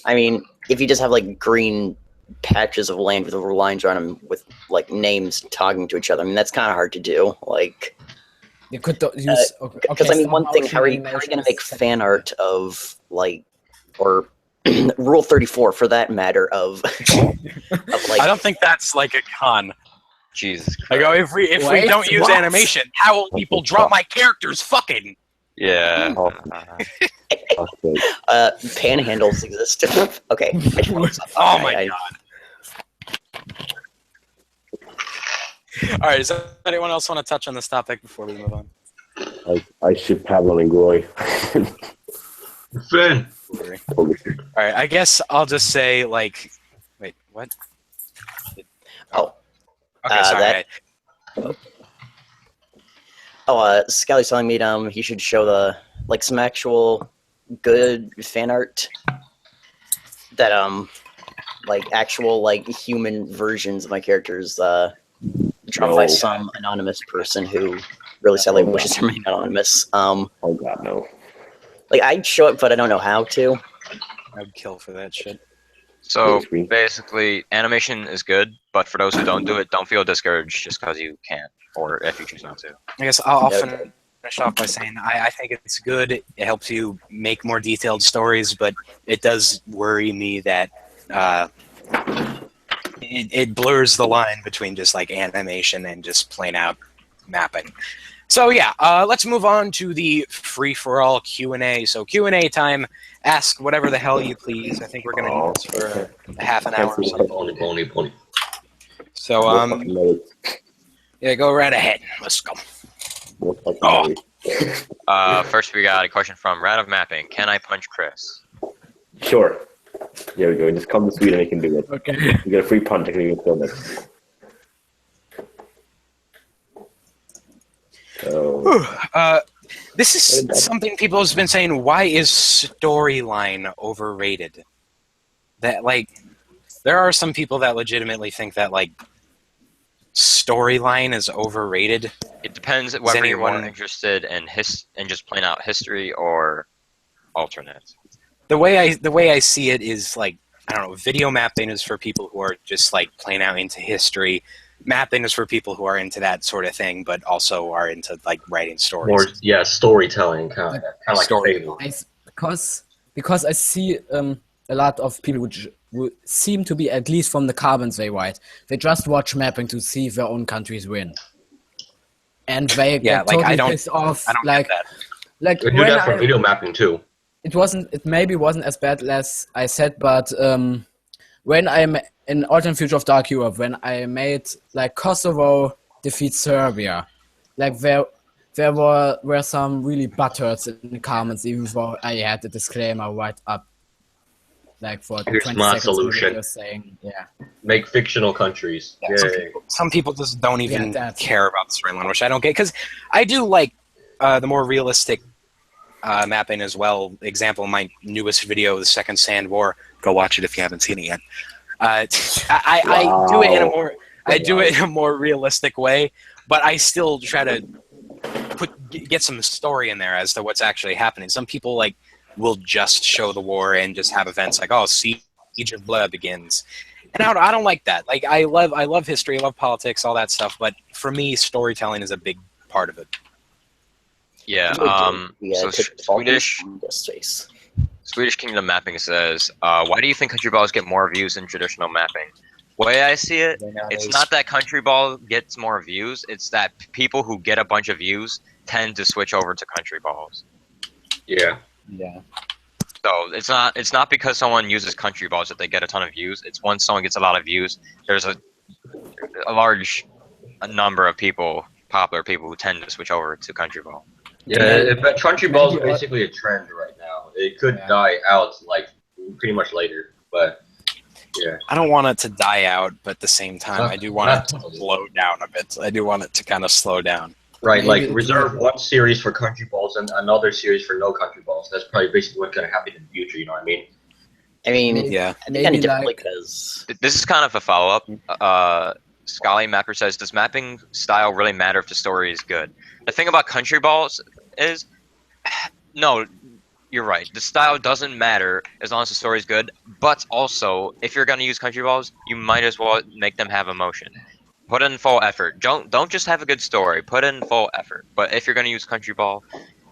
I mean, if you just have green patches of land with little lines on them with names talking to each other, I mean that's kind of hard to do. You could use because one thing, how are you going to make fan art of or Rule 34 for that matter of I don't think that's a con. Jesus Christ. If we don't use animation, how will people draw my characters fucking? Yeah. Panhandles exist. Okay. Oh my god. Alright, does anyone else want to touch on this topic before we move on? I ship Pavlon and Groy. Finn. Alright, I guess I'll just say, wait, what? Oh. Okay, sorry. Scally's telling me he should show the some actual good fan art that actual human versions of my characters drawn by some anonymous person who really sadly wishes to remain anonymous. Oh god, no. I'd show it, but I don't know how to. I'd kill for that shit. So basically, animation is good, but for those who don't do it, don't feel discouraged just because you can't, or if you choose not to. I guess I'll finish off by saying I think it's good. It helps you make more detailed stories, but it does worry me that it blurs the line between just animation and just plain out mapping. So yeah, let's move on to the free-for-all Q&A. So Q&A time. Ask whatever the hell you please. I think we're going to do this for a half an hour or something. Pony. So, yeah, go right ahead. Let's go. First, we got a question from Rat of Mapping. Can I punch Chris? Sure. There we go. Just come to Sweden and you can do it. Okay. You get a free punch and you can film it. This is something people have been saying. Why is storyline overrated? That there are some people that legitimately think that storyline is overrated. It depends whether you're more interested in just plain out history or alternate. The way I see it is I don't know, video mapping is for people who are just like plain out into history. Mapping is for people who are into that sort of thing, but also are into like writing stories. More, storytelling, kind of like Storytelling. Because I see a lot of people who seem to be, at least from the carbons they write, they just watch mapping to see if their own countries win, and they get totally pissed off. I don't get that. Like we do that for video mapping too. It maybe wasn't as bad as I said, but when I'm in Alternate Future of Dark Europe, when I made like Kosovo defeat Serbia, like there were some really butthurts in the comments, even though I had the disclaimer right up, like for Here's 20 my seconds. solution. Saying, Make fictional countries. Yeah, some people just don't even care about the storyline, which I don't get, because I do like the more realistic mapping as well. Example, my newest video, The Second Sand War. Go watch it if you haven't seen it yet. I do it in a more realistic way, but I still try to get some story in there as to what's actually happening. Some people like will just show the war and just have events like, oh, Siege of Blood begins, and I don't like that. Like I love history, I love politics, all that stuff, but for me, storytelling is a big part of it. Yeah. So Swedish Kingdom Mapping says, why do you think country balls get more views than traditional mapping? The way I see it, it's not that country ball gets more views, it's that people who get a bunch of views tend to switch over to country balls. Yeah. So it's not because someone uses country balls that they get a ton of views. It's once someone gets a lot of views, there's a large number of popular people who tend to switch over to country ball. Yeah, but country ball is basically a trend right now. It could die out like pretty much later, but yeah. I don't want it to die out, but at the same time, I do want it to slow down a bit. I do want it to kind of slow down. Right, like reserve one series for country balls and another series for no country balls. That's probably basically what's going to happen in the future. You know what I mean? I mean, yeah. Maybe because this is kind of a follow-up. Scully Mapper says, does mapping style really matter if the story is good? The thing about country balls is, no, you're right. The style doesn't matter as long as the story is good, but also, if you're going to use country balls, you might as well make them have emotion. Put in full effort. Don't just have a good story. Put in full effort. But if you're going to use country ball,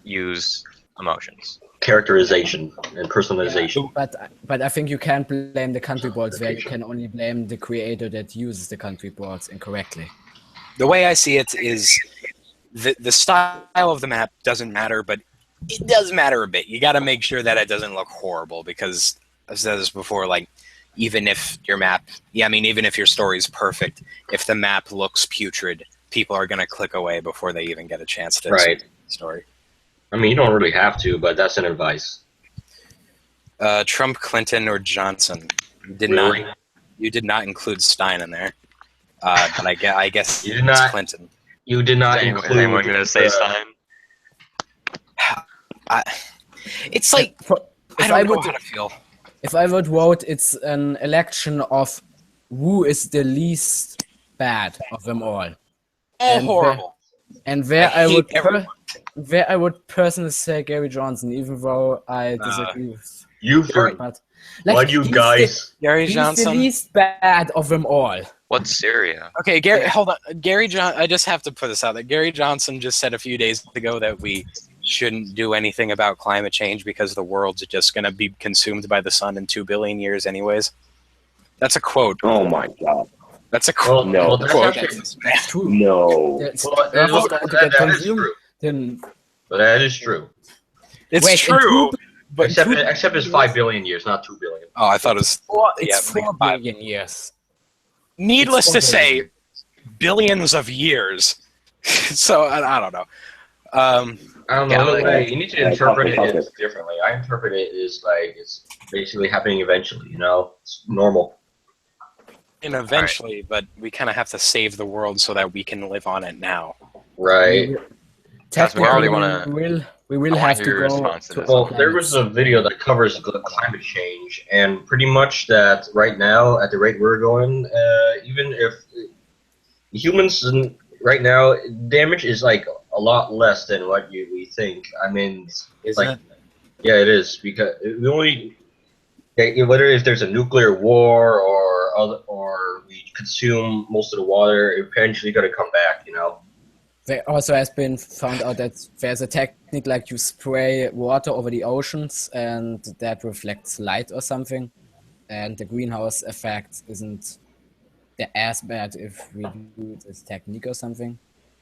use emotions. Characterization and personalization. Yeah, but I think you can't blame the country balls there. You can only blame the creator that uses the country balls incorrectly. The way I see it is the style of the map doesn't matter, but it does matter a bit. You got to make sure that it doesn't look horrible, because I've said this before, like, even if your map, even if your story is perfect, if the map looks putrid, people are going to click away before they even get a chance to see the story. I mean, you don't really have to, but that's an advice. Trump, Clinton, or Johnson? You did not include Stein in there. But I guess it's Clinton. You did not include. Anyone going to say Stein? It's like I don't know how to feel. If I would vote, it's an election of who is the least bad of them all. Horrible. Where I would personally say Gary Johnson, even though I disagree with you. Why do you guys? Gary Johnson, the least bad of them all. What's Syria? Okay, Gary. Hold on, Gary John. I just have to put this out there. Gary Johnson just said a few days ago that we shouldn't do anything about climate change because the world's just going to be consumed by the sun in 2 billion years, anyways. That's a quote. Oh my god. That's a quote. No, That's true. No. That is true. But that is true. It's true. But except it's 5 billion years, not 2 billion. Oh, I thought it was. It's 4 billion years. Needless to say, billions of years. So I don't know. I don't know. You need to interpret it differently. I interpret it as like it's basically happening eventually. You know, it's normal. And eventually, but we kind of have to save the world so that we can live on it now. Right. We will have to go. Well, there was a video that covers climate change, and pretty much that right now, at the rate we're going, even if humans right now, damage is like a lot less than what we think. I mean, it's like, yeah, it is, because we only Whether if there's a nuclear war or we consume most of the water, eventually got to come back. There also has been found out that there's a technique like you spray water over the oceans and that reflects light or something, and the greenhouse effect isn't as bad if we do this technique or something.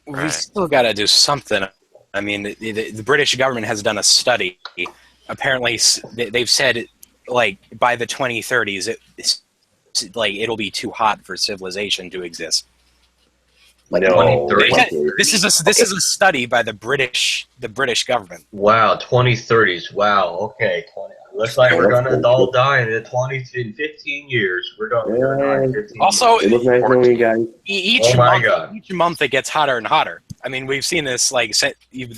We still got to do something. I mean, the British government has done a study. Apparently, they've said, like, by the 2030s, it'll be too hot for civilization to exist. Like No. 2030s. This is a study by the British government. Wow, 2030s. Wow. Okay. Looks like we're gonna all die in 15 years. We're gonna die in 15 years. Also, It was nice knowing you guys. each month it gets hotter and hotter. I mean, we've seen this like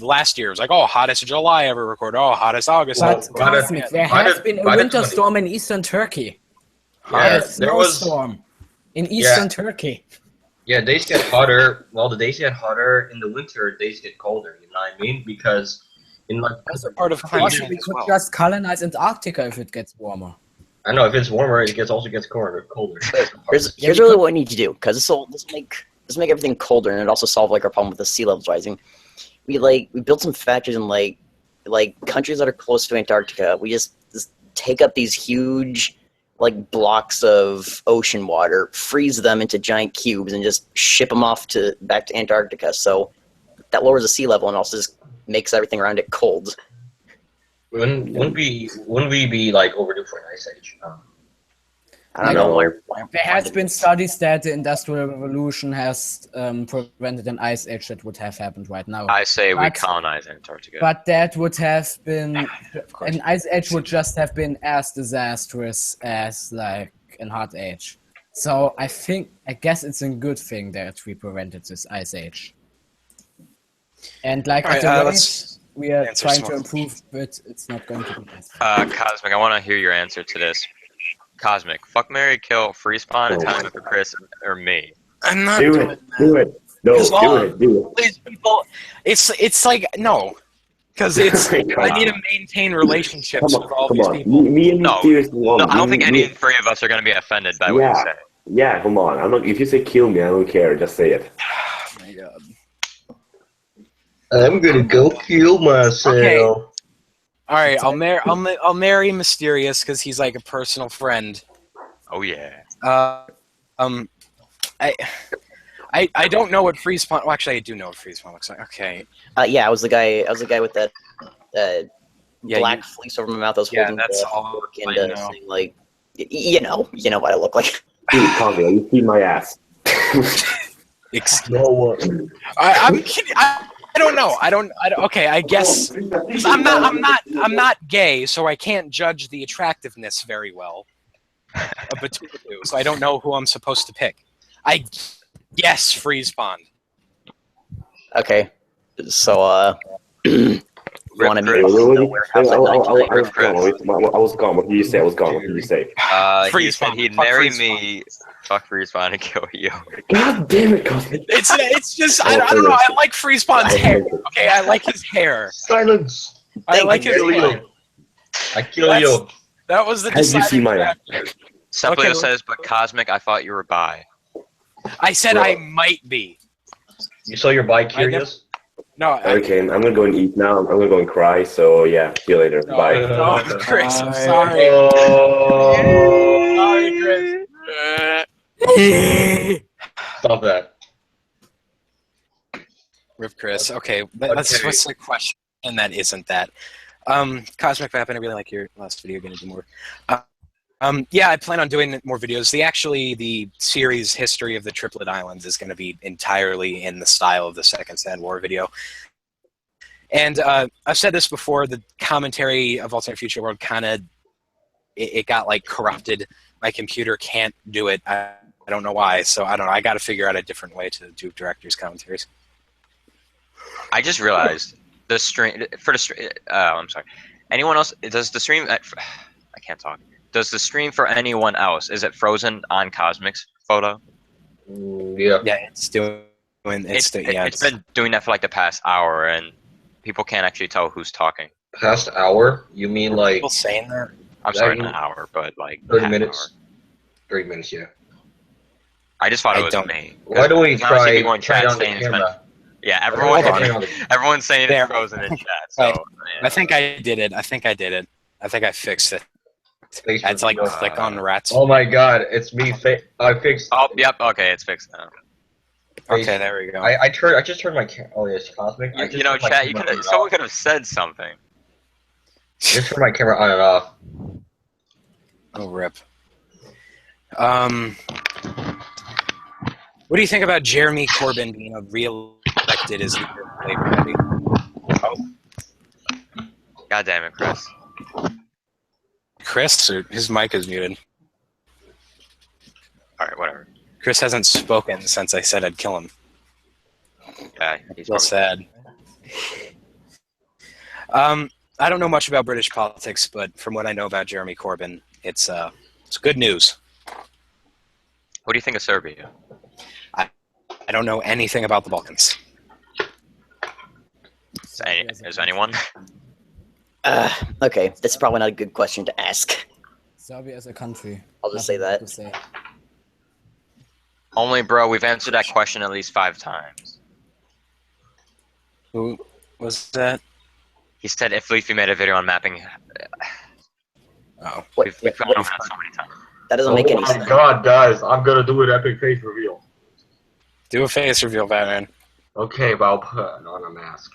last year. It was like, oh, hottest July ever recorded. Oh, hottest August. But Cosmic, there has been a winter storm in eastern Turkey. Yeah, A snowstorm in eastern Turkey. Yeah, days get hotter. Well, the days get hotter in the winter. Days get colder. You know what I mean? Because in like That's a part of climate Also, change we as could well. just colonize Antarctica if it gets warmer. I know if it's warmer, it also gets colder. Here's really what we need to do, because this will make everything colder, and it also solve like our problem with the sea levels rising. We build some factories in like countries that are close to Antarctica. We just take up these huge like blocks of ocean water, freeze them into giant cubes, and just ship them off back to Antarctica. So that lowers the sea level and also just makes everything around it cold. Wouldn't we be like overdue for an ice age? I don't know. There has been studies that the Industrial Revolution has prevented an ice age that would have happened right now. I say we But- colonize Antarctica. But that would have been an ice age would just have been as disastrous as like an hot age. So I guess it's a good thing that we prevented this ice age. And like All right, at the let's rate we are answer trying some to more. improve, but it's not going to be as Cosmic, I want to hear your answer to this. Cosmic, fuck, marry, kill, free spawn, Italian for Chris, or me. I'm not Do doing it. Do it. No, As do long- it. Do it. Please, people. It's like no, because I need to maintain relationships with all these people. Me and No, Mysterious Woman. No, I don't think any three of us are going to be offended by what you Yeah. say. Yeah, come on. I'm not. If you say kill me, I don't care. Just say it. Oh my god. I'm gonna go kill myself. Okay. All right, I'll marry Mysterious because he's like a personal friend. Oh yeah. I don't know what free spawn. Well, actually, I do know what free spawn looks like. Okay. Yeah, I was the guy with that Yeah, black fleece over my mouth. I was Yeah, holding that's the all fork I and know. saying like, you know what I look like. Dude, Congo, you see my ass. I'm kidding. I don't know. I don't. Okay, I guess 'cause I'm not gay, so I can't judge the attractiveness very well between the two. So I don't know who I'm supposed to pick. I guess freeze spawn. Okay, so you want to meet Wait, us wait, in the wait. warehouse at I 19? was gone. What did you say? I was gone. What did you say? He Freeze said spawn. he'd Fuck marry freeze me, fuck free spawn, and kill you. God damn it, Cosmic. It's just I don't know. I like freeze spawn's hair. Okay, I like his hair. Silence. I like his kill hair. you. I kill you. That was the How did you see deciding my factor. Semplio Okay. says, but Cosmic, I thought you were bi. I said Bro. I might be. You saw your bi-curious? No, Okay, I'm gonna go and eat now. I'm gonna go and cry. So yeah, see you later. no, Bye. no, Chris, I'm Bye. sorry. Oh. Sorry, Chris. Stop that. Rip Chris. Okay, let's Okay. what's the question? And that isn't that. Cosmic Vapin, I really like your last video. Gonna do more. Yeah, I plan on doing more videos. The series History of the Triplet Islands is going to be entirely in the style of the Second Sand War video. And I've said this before, the commentary of Alternate Future World kind of, it got like corrupted. My computer can't do it. I don't know why, so I don't know. I got to figure out a different way to do director's commentaries. I just realized the stream for the stream. I'm sorry. Anyone else? Does the stream? I can't talk. Does the stream for anyone else? Is it frozen on Cosmic's photo? Yeah. Yeah, it's doing. It's been doing that for like the past hour, and people can't actually tell who's talking. Past hour? You mean like? people saying that? I'm sorry, not an hour, but like 30 minutes. 30 minutes, yeah. I just thought it was me. Why don't we try people in chat on the saying camera? Yeah, everyone's saying it's frozen in chat. So right. I think I did it. I think I fixed it. I had to like click on rats. Oh my god, it's me. I fixed. Oh, yep. Okay, it's fixed now. Okay, there we go. I just turned my camera. Oh, yes, Cosmic. You know, chat. Someone could have said something. Just turn my camera on and off. Oh, rip. What do you think about Jeremy Corbyn being re-elected as leader of the Labour Party? Oh. God damn it, Chris. Chris, his mic is muted. Alright, whatever. Chris hasn't spoken since I said I'd kill him. Yeah, he's real sad. I don't know much about British politics, but from what I know about Jeremy Corbyn, it's good news. What do you think of Serbia? I don't know anything about the Balkans. Is anyone? Okay, that's probably not a good question to ask. Serbia as a country. I'll just say that. Only, bro, we've answered that question at least 5 times. Who was that? He said if Leafy made a video on mapping. Oh. We've gone over that so many times. That doesn't make any sense. Oh my god, guys, I'm gonna do an epic face reveal. Do a face reveal, Batman. Okay, but I'll put on a mask.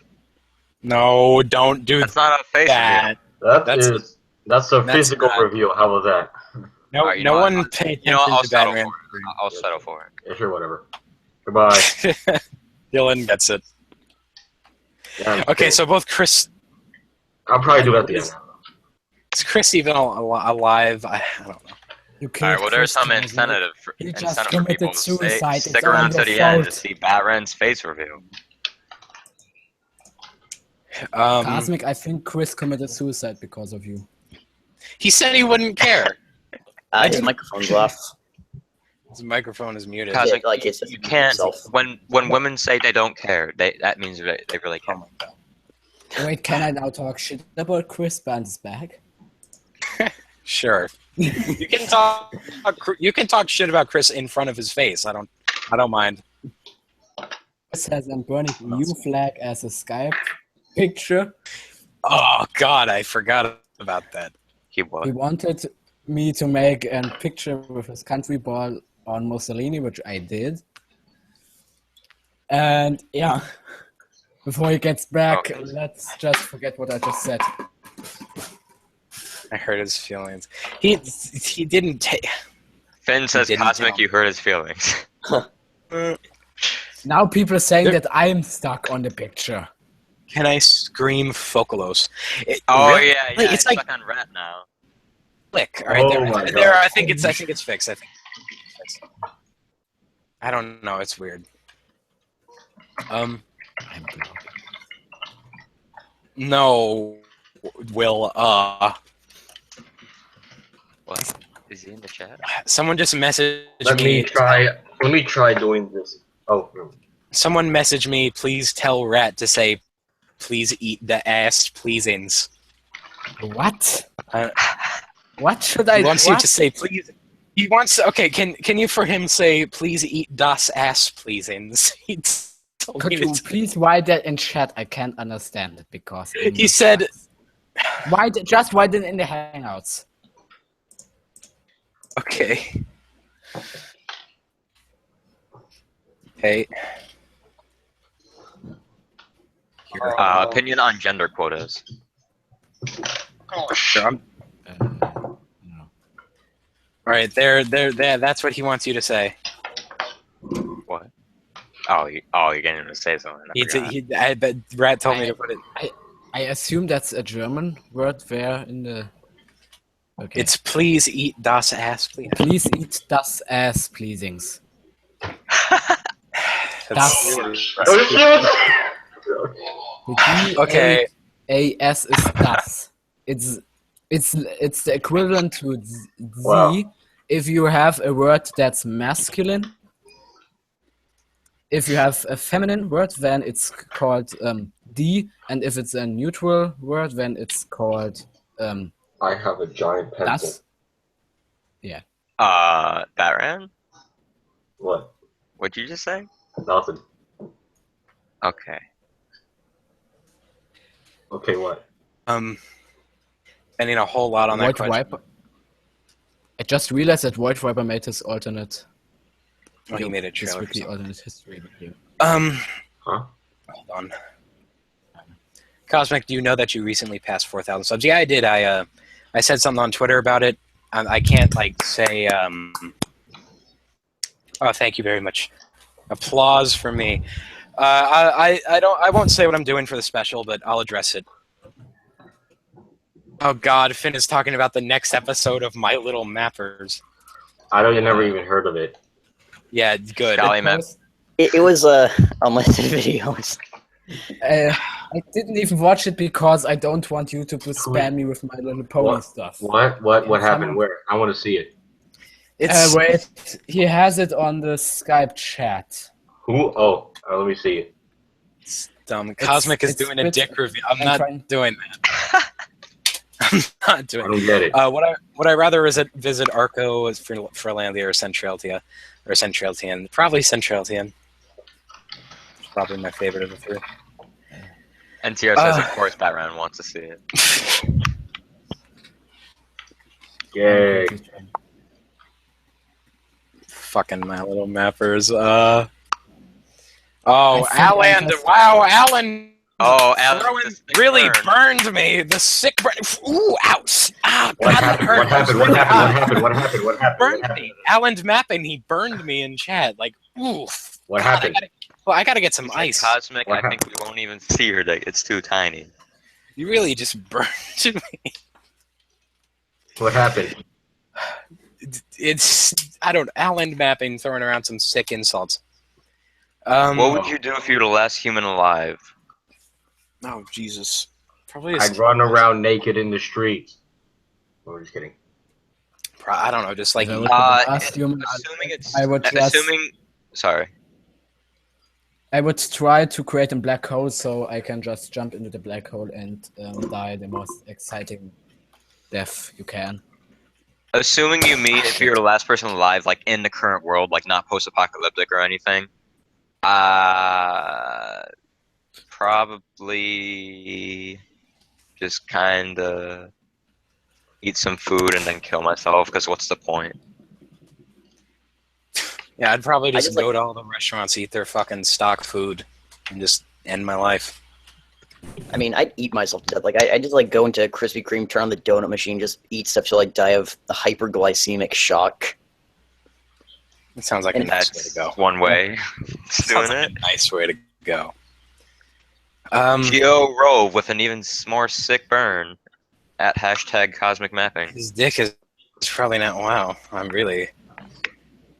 No, don't do That's not a face that. reveal. That's a physical reveal. How about that? No, right, no one pay attention to Batman. I'll settle for it. Yeah, sure, whatever. Goodbye. Dylan gets it. Yeah, okay, so both Chris... I'll probably do it at the end. Is Chris even alive? I don't know. Alright, well, there's some incentive for people to stick around to the end to see Batman's face reveal. Cosmic, I think Chris committed suicide because of you. He said he wouldn't care. His microphone's off. His microphone is muted. Cosmic, like you can't. When women say they don't care, that means they really care. Wait, can I now talk shit about Chris behind his back? Sure. You can talk. You can talk shit about Chris in front of his face. I don't mind. Chris has a burning new flag as a Skype picture. Oh God, I forgot about that. He wanted me to make a picture with his country ball on Mussolini, which I did. And yeah, before he gets back, let's just forget what I just said. I hurt his feelings. He didn't take. Finn says, "Cosmic, you hurt his feelings." Now people are saying that I'm stuck on the picture. Can I scream Focalos? Really? Yeah, it's like stuck on rat now. Click. All right, there. I think it's fixed. I don't know. It's weird. No, Will. What? Is he in the chat? Someone just messaged me. Let me try doing this. Oh. No. Someone messaged me. Please tell Rat to say, "Please eat the ass, pleasings." What? What should I? He wants you to say, "Please." He wants. Okay, can you for him say, "Please eat das ass, pleasings"? Could you please write that in chat? I can't understand it because he said, write it in the Hangouts. Okay. Hey. Opinion on gender quotas. Sure. All right, there. That's what he wants you to say. What? Oh, you're getting him to say something. I bet Rat told me to put it. I assume that's a German word there in the. Okay. It's please eat das ass, please. Please eat das ass, pleasings. Das. Okay. A-S is das. It's the equivalent to z if you have a word that's masculine. If you have a feminine word, then it's called D, and if it's a neutral word, then it's called I have a giant pencil. Yeah. Batman? What? What'd you just say? Nothing. Okay. Okay, what? Spending a whole lot on that Void question. Viper. I just realized that Void Viper made his alternate. Oh, he made a his trailer. weekly alternate history video. Huh? Hold on. Cosmic, do you know that you recently passed 4,000 subs? Yeah, I did. I said something on Twitter about it. I can't like say. Oh, thank you very much. Applause for me. I won't say what I'm doing for the special, but I'll address it. Oh God, Finn is talking about the next episode of My Little Mappers. I don't. Never even heard of it. Yeah, good. It was unlisted videos. I didn't even watch it because I don't want YouTube to spam me with My Little Pony stuff. What happened? Where? I want to see it. Wait, he has it on the Skype chat. Who? Oh, let me see it. It's dumb. Cosmic is doing a dick review. I'm not doing that. I'm not doing. I don't get it. Would I rather visit Arco, Furlandia, or Centraltia, or Centraltian? Probably Centraltian. It's probably my favorite of the three. NTR says, of course, Batman wants to see it. Yay! Fucking My Little Mappers. Oh, Alan! Wow, Alan! Oh, Alan really burned me. The sick burn. Ooh, ouch! Ah, What God, happened? that hurt. What happened? Burned me. Alan's mapping. He burned me in chat. Like, oof. What happened? I gotta get some ice. Cosmic, I think we won't even see your dick. It's too tiny. You really just burned me. What happened? It's Alan mapping, throwing around some sick insults. What would you do if you were the last human alive? Oh Jesus! Probably. I'd run around naked in the streets. Oh, we're just kidding. I don't know. Just like Sorry. I would try to create a black hole so I can just jump into the black hole and die the most exciting death you can. Assuming you meet if you're the last person alive, like in the current world, like not post-apocalyptic or anything, probably just kind of eat some food and then kill myself, because what's the point? Yeah, I'd probably just go to all the restaurants, eat their fucking stock food, and just end my life. I mean, I'd eat myself to death. Like, I just like go into Krispy Kreme, turn on the donut machine, just eat stuff till I die of the hyperglycemic shock. It sounds like a nice way to go. One way. Doing it. A nice way to go. Geo Rove with an even more sick burn at #Cosmic Mapping. His dick is probably not. Wow, I'm really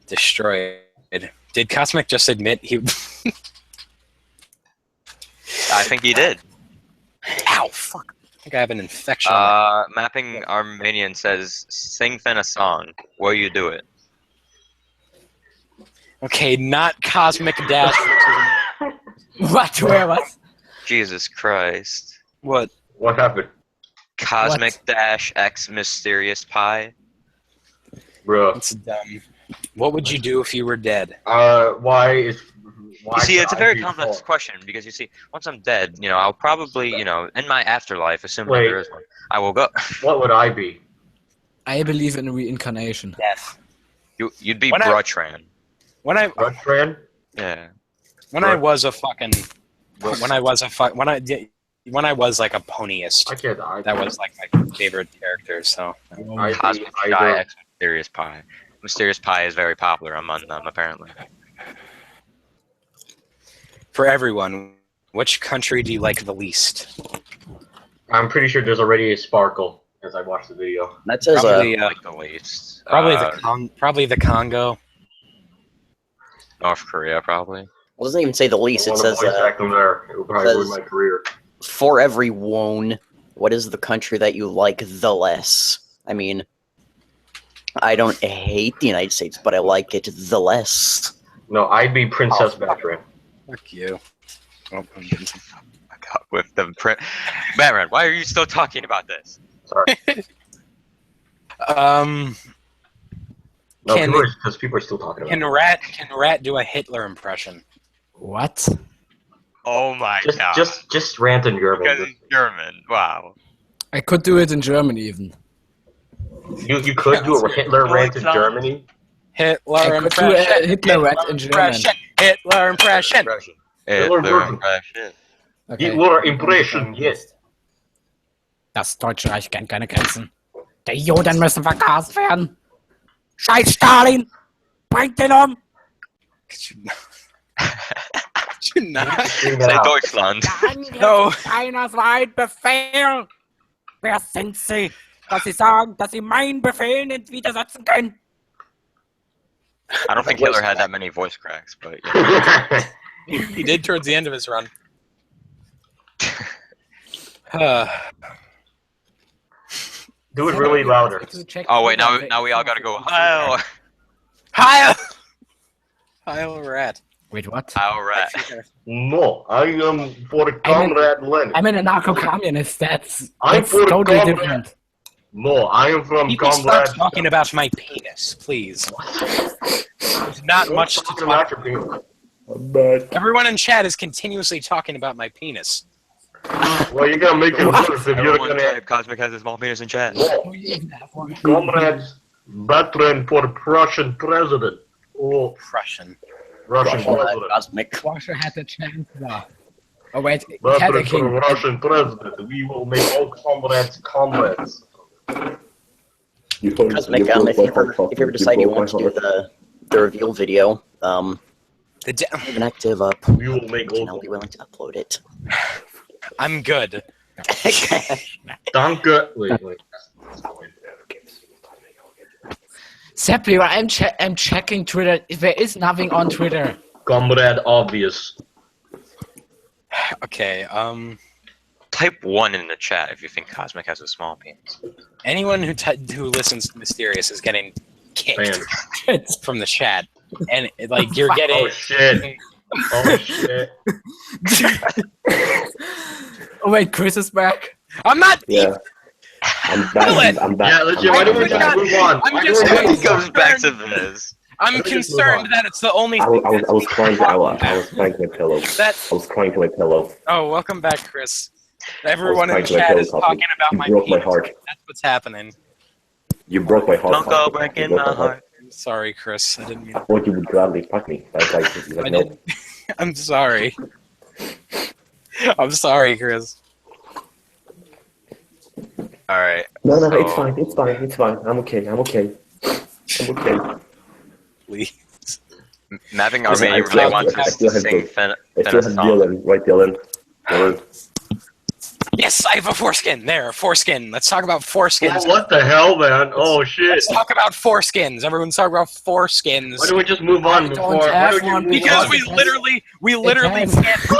destroyed. Did Cosmic just admit he? I think he did. Ow! Fuck! I think I have an infection. Mapping Armenian says, "Sing Finn a song. Will you do it?" Okay, not Cosmic Dash. What? Where? What? Jesus Christ! What? What happened? Cosmic Dash X Mysterious Pie. Bro. That's dumb. What would you do if you were dead? Why you see, it's a very complex question, because you see, once I'm dead, you know, I'll probably, you know, in my afterlife, assuming there is one, I will go. What would I be? I believe in reincarnation. Death. You'd be Brutran. Brutran? Yeah. When I was like a ponyist, that was like my favorite character. So Cosmic Shy X Mysterious Pie. Mysterious Pie is very popular among them, apparently. For everyone, which country do you like the least? I'm pretty sure there's already a sparkle as I watched the video. That says probably, like the least. Probably the Congo. North Korea, probably. Well, it doesn't even say the least. It says there. It would probably ruin my career. For everyone, what is the country that you like the less? I mean, I don't hate the United States, but I like it the less. No, I'd be Princess Batran. Fuck you. Oh, I got with the Batman, why are you still talking about this? Sorry. No, because people are still talking about it. Can Rat do a Hitler impression? What? Oh my god. Just rant in German. Because it's German. Wow. I could do it in German even. You could do a Hitler rant in Germany? Hitler impression. Hitler rant in German. Hitler impression. Hitler impression. Okay. Hitler impression, yes. Das Deutsche Reich kennt keine Grenzen. Die Juden müssen vergast werden. Scheiß Stalin! Bringt den um! Say Deutschland. No. Einerseits Befehl. Wer sind Sie, dass Sie sagen, dass Sie meinen Befehl nicht widersetzen können? I don't think Hitler had that many voice cracks, but yeah. He did towards the end of his run. Do it really louder. Oh wait, now we all gotta go. Heil! Heil! Heil Rat. Wait, what? Heil Rat. No, I am for Comrade Lenin. I'm an anarcho-communist. That's I'm for totally Comrade. different. No, I am from People Comrade. stop talking about my penis, please. There's not much to talk about. Everyone in chat is continuously talking about my penis. Well, you gotta make it worse if you're Everyone gonna. type Cosmic has a small penis in chat. Comrades, veteran for Prussian president. Oh, Prussian. Russian president. Cosmic. Russia had a chance now. Oh wait, it had a Veteran for king. Russian president. We will make all comrades comrades. Cosmic, if you ever decide you want to do the reveal video, even active up. We will make I'll all. be willing to upload it. I'm good. Danke. Wait. Seppi, I'm checking Twitter. There is nothing on Twitter. Comrade obvious. Okay, Type 1 in the chat if you think Cosmic has a small penis. anyone who listens to Mysterious is getting kicked Man. from the chat. And, like, you're getting... Oh shit. Oh shit. Oh wait, Chris is back. I'm not... Yeah. I'm back. Yeah, legit. Why don't we just move on? I'm just... He goes back to this. I'm concerned that it's the only I thing was crying to my pillow. That's... I was crying to my pillow. Oh, welcome back, Chris. Everyone in the crying to my chat pillow, is Cosmic. talking about You my broke my penis. heart. That's what's happening. You broke my heart. Don't go Cosmic. breaking You broke my heart. I'm sorry, Chris. I didn't mean... I thought you would gladly fuck me. That's like I no. didn't... I'm sorry. I'm sorry, Chris. Alright. No, so- it's fine. I'm okay. Please. Mapping Listen, Army I really still wants have- to I still have sing both. Finn I still have Dylan, right, Dylan? Dylan. Yes, I have a foreskin. There, foreskin. Let's talk about foreskins. Oh, what the hell, man? Oh shit. Let's talk about foreskins. Everyone's talking about foreskins. Why don't we just move on I before? don't Why have don't you one move Because on? we literally has- can't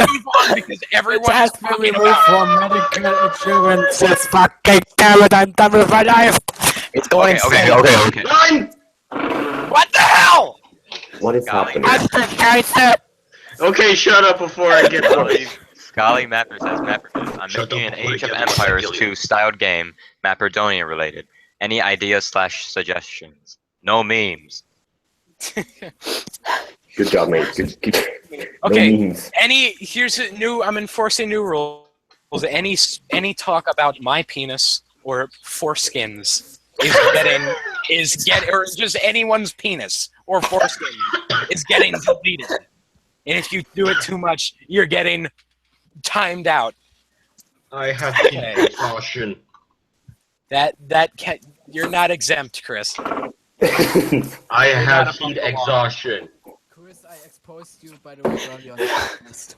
move on because everyone is Has been talking removed about... from medical insurance. Just fucking damn it, I'm done with my life. It's going Okay. Nine! What the hell? What is happening? Okay, shut up before I get Scully Mapper says MapperCast. I'm Shut making up an before Age you of get Empires the 2 styled game, Mapperdonia related. Any ideas / suggestions? No memes. Good job, mate. Good. Okay. No memes. Here's a new. I'm enforcing new rules. Any talk about my penis or foreskins or just anyone's penis or foreskin is getting deleted. And if you do it too much, you're getting timed out. I have exhaustion. You're not exempt, Chris. I have heat exhaustion. Chris, I exposed you by the way earlier on the podcast.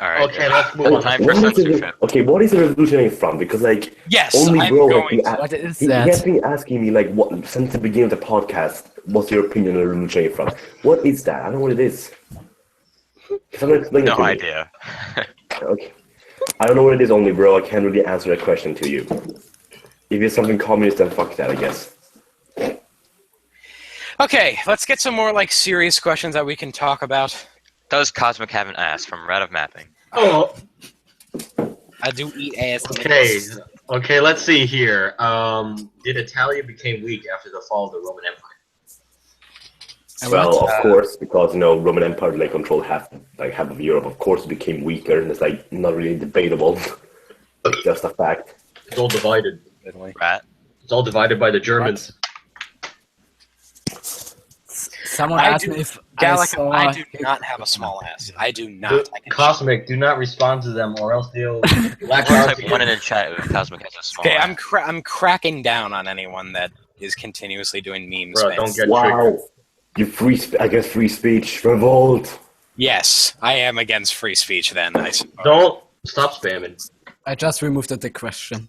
Alright. Okay, let's move on. Time for censorship. What is the revolutionary front? Because like Yes, only I'm bro going to. What is he that? has been asking me like what since the beginning of the podcast. What's your opinion on the revolutionary front? What is that? I don't know what it is. Someone explain it No to me. idea. Okay. I don't know what it is, only bro. I can't really answer that question to you. If it's something communist, then fuck that, I guess. Okay, let's get some more like serious questions that we can talk about. Does Cosmic have an ass from Red of Mapping? Oh, I do eat ass. okay. Okay, let's see here. Did Italia become weak after the fall of the Roman Empire? Well, of course, because Roman Empire controlled half of Europe. Of course, it became weaker, and it's not really debatable. It's just a fact. It's all divided. Right. It's all divided by the Germans. Someone asked me if Gallica, I do not have a small ass. I do not. Cosmic, do not respond to them, or else they'll latch I'll on type to one you. in the chat if Cosmic has a small. Okay, ass. I'm cracking down on anyone that is continuously doing memes. Bro, don't get Wow, you against free speech, revolt. Yes, I am against free speech. Then I suppose. Don't stop spamming. I just removed the question.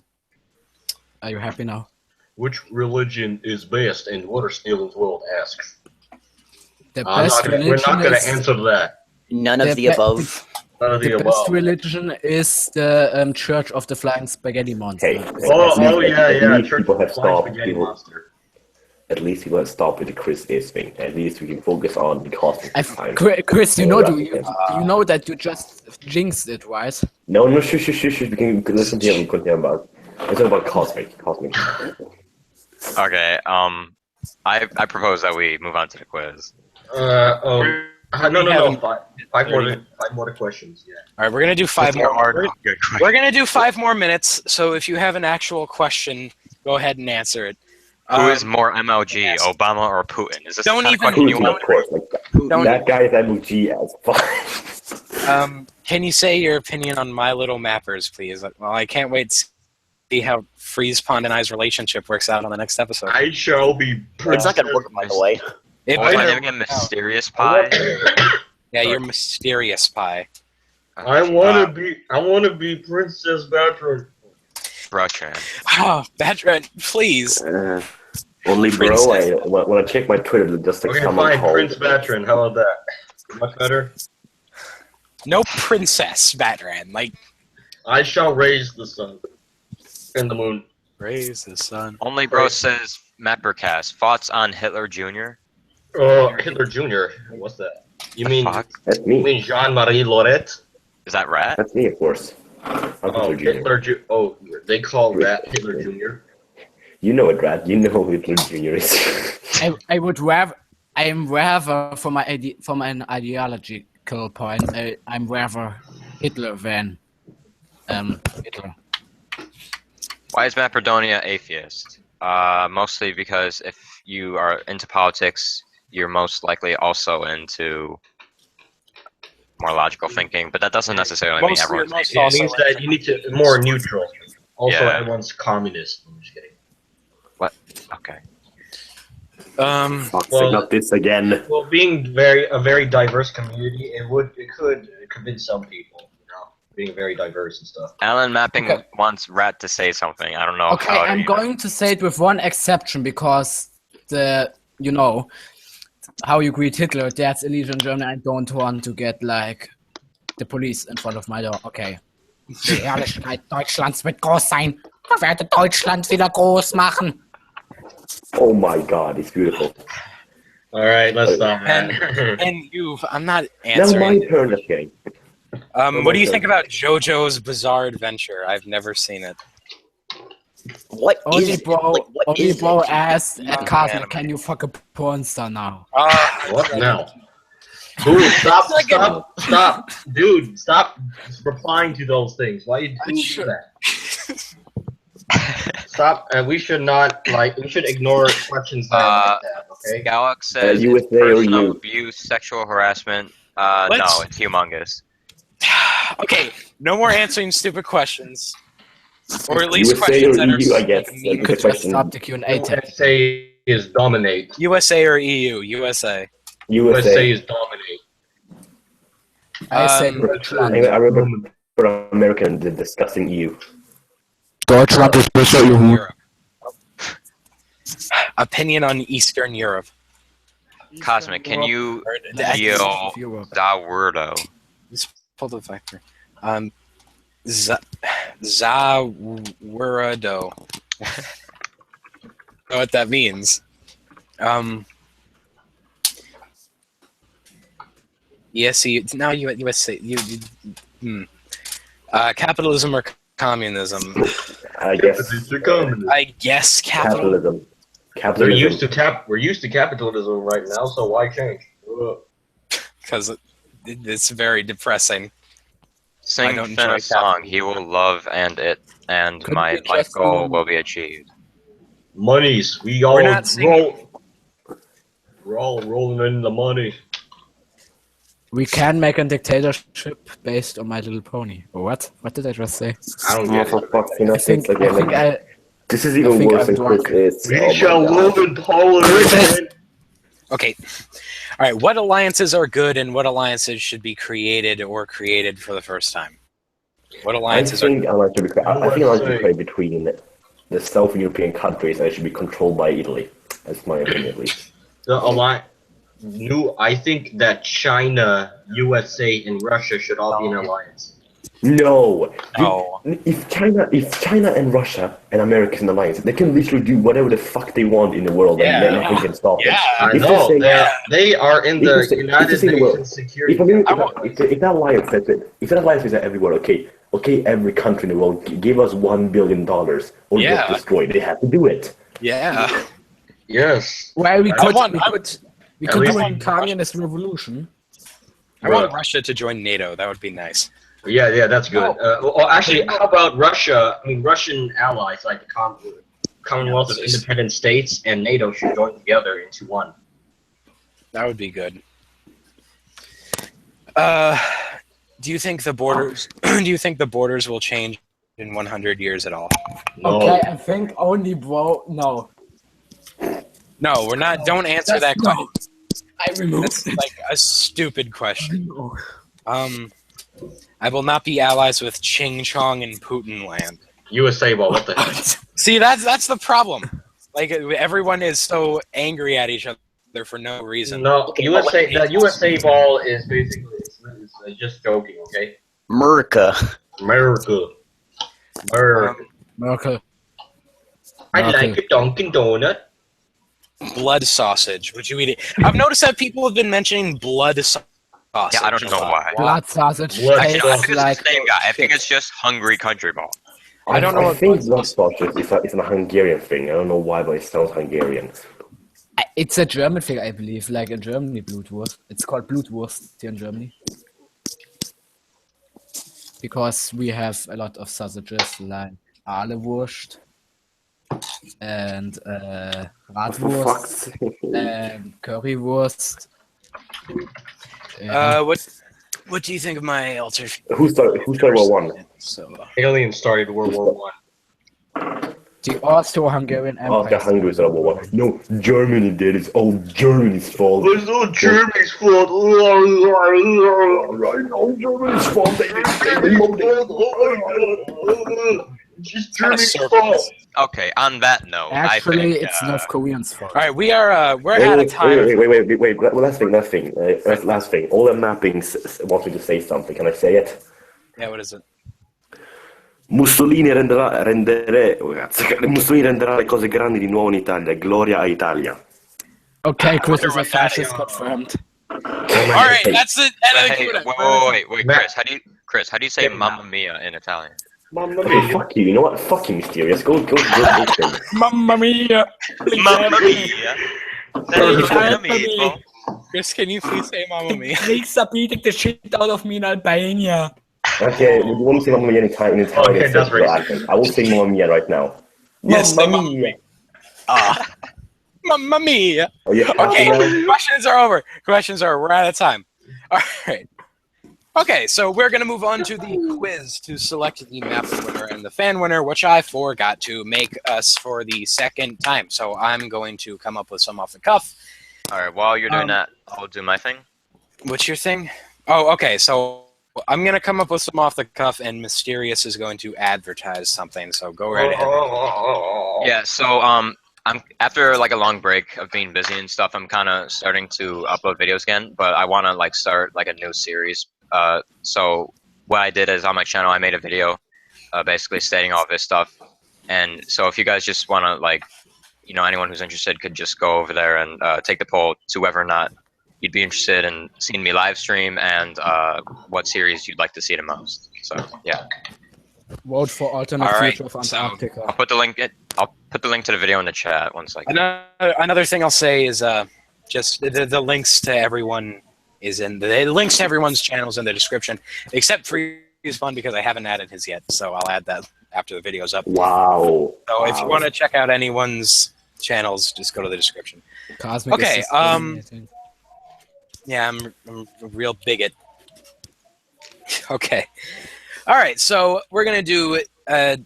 Are you happy now? Which religion is best in water stealing's world? Asks. The We're best not going religion to is answer that. None of the above. None of the the above. best religion is the Church of the Flying Spaghetti Monster. Hey, Yeah. Church people have of the Flying stopped. Spaghetti Monster. At least people have stopped with the Chris Is thing. At least we can focus on the cosmic time. Chris, you Oh, know, yeah. you know that you just jinxed it, right? No, shush. We can listen to him. Continue about. It's all about cosmic. Okay. I propose that we move on to the quiz. No. Five more questions. Yeah. All right, we're gonna do five more. Hard. We're gonna do 5 more minutes. So if you have an actual question, go ahead and answer it. Who is more MLG, yes. Obama or Putin? Is this Don't the kind even- of question you Putin, want? of course. That guy is MLG as fuck. Can you say your opinion on My Little Mappers, please? Well, I can't wait to see how Freeze Pond and I's relationship works out on the next episode. I shall be. It's not going to work, by the way. It What's my better- name again? Mysterious Pie? Yeah, you're Mysterious Pie. I want to be Princess Bertrand. Russian. Oh, Badran, please. Only bro, Princess. when I check my Twitter, just Okay, someone fine. called. Prince Bertrand. How about that? Much better. No Princess Badran. Like, I shall raise the sun and the moon. raise the sun. Only bro says MapperCast. Thoughts on Hitler Jr.? Hitler Jr. What's that? You mean Fuck. That's me. Jean-Marie Loret? Is that rat? That's me, of course. Hitler Jr. Oh, they call that Hitler Jr. You know it, Brad. You know who Hitler Jr. is. I would rather. I am rather from an ideological point. I'm rather Hitler than Hitler. Why is Macedonia atheist? Mostly because if you are into politics, you're most likely also into more logical thinking, but that doesn't necessarily mean everyone's atheist. It means that you need to more neutral. Also, Yeah. everyone's communist. I'm just kidding. What? Okay. Fuck, Well- not this again. Well, being a very diverse community, it could convince some people. Being very diverse and stuff. Alan Mapping Okay. wants Rat to say something. I don't know. Okay, I'm going to say it with one exception because how you greet Hitler, that's illegal in Germany. I don't want to get the police in front of my door. Okay. Die Herrlichkeit Deutschlands wird groß sein. Ich werde Deutschland wieder groß machen. Oh my god, it's beautiful. All right, let's stop, man. And I'm not Now answering. my turn, just kidding. What do you think about JoJo's Bizarre Adventure? I've never seen it. What Only is bro, like, what only is bro it? asked Not at Cosmic, anime. can you fuck a porn star now? What now? Dude, stop, dude, stop replying to those things. Why you do that? Stop. We should not we should ignore questions like that. Okay. Galak says USA it's or personal you? abuse, sexual harassment. No, it's humongous. Okay, no more answering stupid questions. Or at least USA questions or that are EU, I guess. like, You That's could the just question. stop the Q&A tab. USA is dominate. USA or EU? USA. USA is dominate. I say Um, I remember for American discussing EU. Deutschland is besser, Europe. Opinion on Eastern Europe. Cosmic, can you That's deal Europe. da wordo? Pull the factor. Zawurado. I don't know what that means. Yes, now USA. Capitalism or communism? I guess. I guess Capitalism. We're used to capitalism right now, so why change? Because it's very depressing. Sing Finn a song. He will love and my life goal will be achieved. Monies. We're all rolling in the money. We can make a dictatorship based on My Little Pony. What? What did I just say? I don't get it. This is even worse than Chris is. We shall live in tolerance. Okay. All right. What alliances are good and what alliances should be created for the first time? What alliances I think alliances should be created between the South European countries and it should be controlled by Italy. That's my opinion, at least. I think that China, USA, and Russia should all be in an alliance. No. If China and Russia and America in alliance, they can literally do whatever the fuck they want in the world and nothing can stop it. I know. They are in the United Nations Security. If that alliance says it, if that alliance says everywhere, okay, every country in the world give us $1 billion or just destroy. They have to do it. Yeah. Yes. Well, we could do a communist revolution. I want Russia to join NATO. That would be nice. Yeah, that's good. Actually, how about Russia? I mean, Russian allies like the Commonwealth of Independent States and NATO should join together into one. That would be good. Do you think the borders? Do you think the borders will change in 100 years at all? No. Okay, I think only no. No, we're not. Don't answer that question. I removed That's like a stupid question. I will not be allies with Ching Chong and Putin land. USA, well, what the heck? See, that's the problem. Like, everyone is so angry at each other for no reason. No, the USA ball is basically it's just joking, okay? America. I like a Dunkin' Donut. Blood sausage. Would you eat it? I've noticed that people have been mentioning blood sausage. Yeah, I don't know why. Blood sausage. I think it's the same guy. I think it's just hungry country ball. I don't know. I think blood sausage is a Hungarian thing. I don't know why, but it sounds Hungarian. It's a German thing, I believe. Like in Germany, Blutwurst. It's called Blutwurst here in Germany. Because we have a lot of sausages like Ahlewurst and Bratwurst and Currywurst. What do you think of my alter? Who started World War I? So Aliens started World War I. The Austro-Hungarian Empire. Hungary started World War I. No, Germany did. It's all Germany's fault. It's all Germany's fault. Right, all Germany's fault. It's just Germany's fault. Okay, on that note, actually, I think, it's North Koreans' fault. all right, we're out of time. Wait. Last thing. All the mappings want me to say something. Can I say it? Yeah, what is it? Mussolini renderà le cose grandi di nuovo in Italia. Gloria a Italia. Okay, Chris is a fascist confirmed. All right, that's it. Wait, Chris, how do you say Mamma Mia in Italian? Mamma mia. Fuck you. You know what? Fuck you, Mysterious. Go. Mamma mia. Mamma Mia. Chris, can you please say Mamma Mia? Greeks are beating the shit out of me in Albania. Okay, would you want to say Mamma Mia in Italian? Okay, that's racist. I will say Mamma Mia right now. Yes, Mamma Mia. Mamma Mia. Oh, yeah. Okay, questions are over. We're out of time. All right. Okay, so we're going to move on to the quiz to select the map winner and the fan winner, which I forgot to make us for the second time. So I'm going to come up with some off the cuff. All right, while you're doing that, I'll do my thing. What's your thing? Oh, okay, so I'm going to come up with some off the cuff, and Mysterious is going to advertise something, so go right ahead. Yeah, so I'm after like a long break of being busy and stuff, I'm kind of starting to upload videos again, but I want to like start like a new series. So what I did is on my channel, I made a video basically stating all this stuff. And so if you guys just want to like, you know, anyone who's interested could just go over there and take the poll to whether or not you'd be interested in seeing me live stream and what series you'd like to see the most. So, yeah. Vote for alternate future of Antarctica. I'll put the link. I'll put the link to the video in the chat. 1 second. Another thing I'll say is just the links to everyone is in the links to everyone's channels in the description, except for Freeze Fun because I haven't added his yet, so I'll add that after the video's up. Wow. So if you want to check out anyone's channels, just go to the description. Cosmic okay. Yeah, I'm a real bigot. Okay. All right. So we're gonna do. I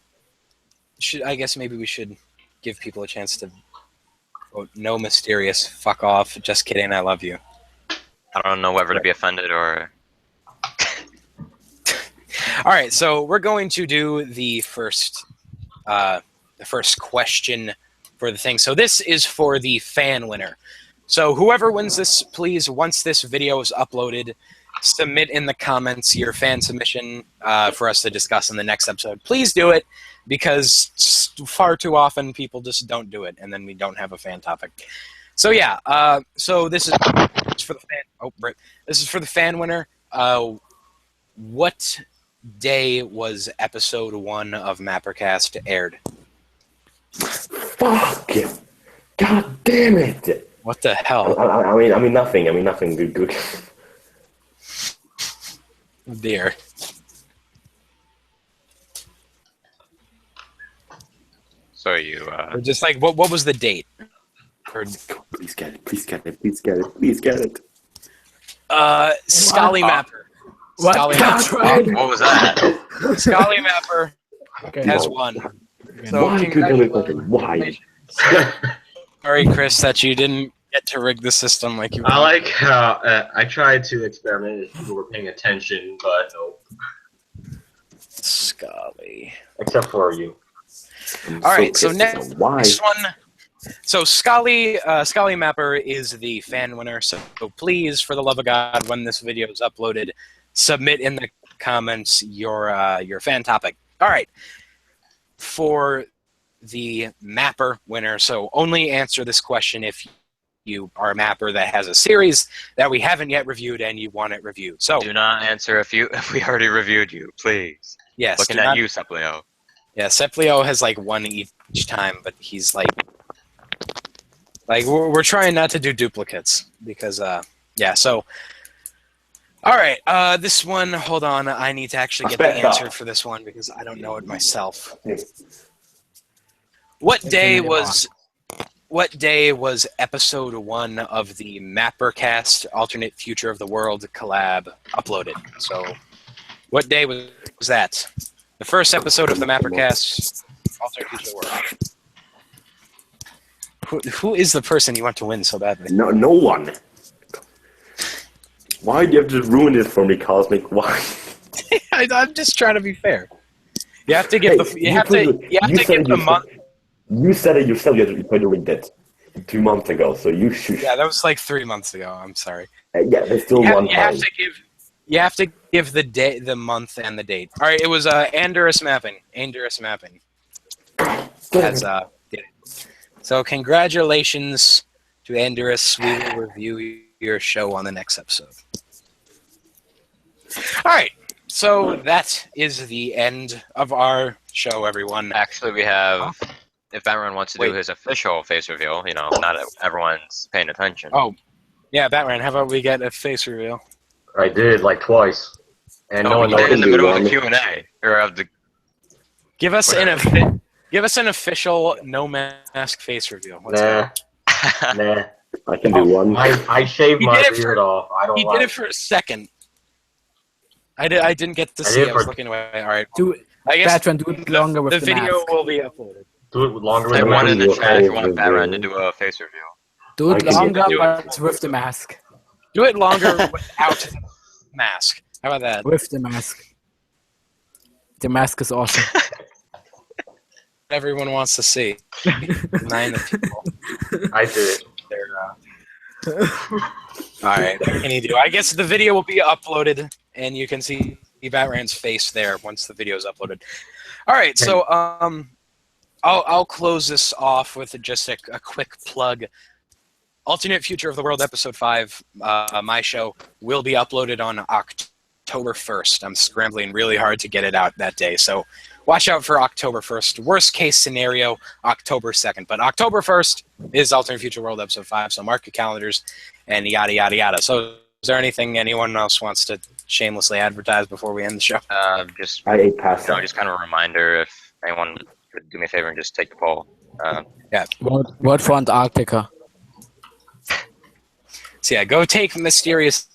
guess maybe we should give people a chance to vote. No mysterious. Fuck off. Just kidding. I love you. I don't know whether to be offended or. All right. So we're going to do the first question for the thing. So this is for the fan winner. So whoever wins this, please, once this video is uploaded, submit in the comments your fan submission for us to discuss in the next episode. Please do it, because far too often people just don't do it, and then we don't have a fan topic. So yeah, so this is for the fan. Oh, right. This is for the fan winner. What day was episode 1 of MapperCast aired? Fuck it! God damn it! What the hell? I mean nothing. Good. Dear. So you. Just like what was the date? Please get it. Scully Mapper. What? Scully Mapper. What was that? Scully Mapper has won. So Why? Sorry, Chris, that you didn't get to rig the system like you. I like how I tried to experiment if people were paying attention, but no. Scully. Except for you. All right, so next one. So Scully Mapper is the fan winner. So please, for the love of God, when this video is uploaded, submit in the comments your fan topic. All right. For the mapper winner, so only answer this question if you are a mapper that has a series that we haven't yet reviewed and you want it reviewed. So do not answer if we already reviewed you, please. Yes. Looking at you, Seplio. Yeah, Seplio has like 1 each time, but he's like we're trying not to do duplicates because yeah. So all right, this one. Hold on, I need to actually get the answer for this one because I don't know it myself. What day was episode 1 of the MapperCast Alternate Future of the World collab uploaded? So, what day was that? The first episode of the MapperCast Alternate Future of the World. Who is the person you want to win so badly? No one. Why do you have to ruin it for me, Cosmic? Why? I'm just trying to be fair. You have to give the month. You said it yourself. You tried to read it 2 months ago, so you should. Yeah, that was like 3 months ago. I'm sorry. Yeah, there's still one time. You have to give the day, the month, and the date. All right, it was Andurus Mapping. Andurus Mapping. Did it. So congratulations to Andurus. We will review your show on the next episode. All right, so that is the end of our show, everyone. Actually, we have. If everyone wants to do his official face reveal, not everyone's paying attention. Oh, yeah, Batman, how about we get a face reveal? I did, like, twice. And no one did in the middle of the Q&A. Or of the... Give us an official no mask face reveal. Nah. I can do one. I shaved my beard off. He did it for a second. I didn't get to see. I was looking away. All right. Do it. I guess Batman, do it longer with the video mask. will be uploaded. Do it longer with the mask. Everyone in the chat if you want Batman to do a face reveal. Do it longer, but with the mask. Do it longer without the mask. How about that? With the mask. The mask is awesome. Everyone wants to see. 9 of people. I did. All right. What can you do? I guess the video will be uploaded, and you can see Batman's face there once the video is uploaded. All right. So I'll close this off with just a quick plug. Alternate Future of the World, Episode 5, my show, will be uploaded on October 1st. I'm scrambling really hard to get it out that day, so watch out for October 1st. Worst case scenario, October 2nd. But October 1st is Alternate Future World Episode 5, so mark your calendars and yada, yada, yada. So is there anything anyone else wants to shamelessly advertise before we end the show? Just I ate pasta. just kind of a reminder, if anyone could do me a favor and just take the poll. Yeah. Vote for Antarctica. So yeah, go take Mysterious's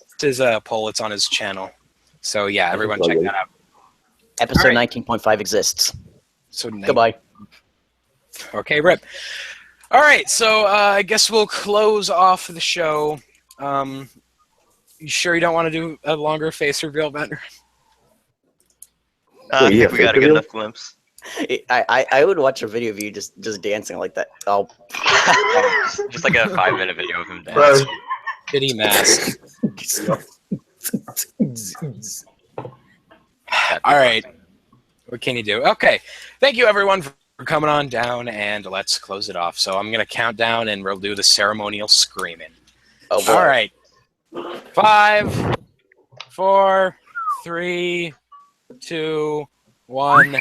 poll. It's on his channel. So yeah, everyone check that out. Episode 19.5 exists. So Goodbye. Okay, rip. All right, so I guess we'll close off the show. You sure you don't want to do a longer face reveal, Bender? I think we got a good enough glimpse. I would watch a video of you just dancing like that. Oh, just like a 5-minute video of him dancing. Shitty mask. All right. What can you do? Okay. Thank you, everyone, for coming on down, and let's close it off. So I'm going to count down, and we'll do the ceremonial screaming. oh boy. All right. 5, 4, 3, 2, 1.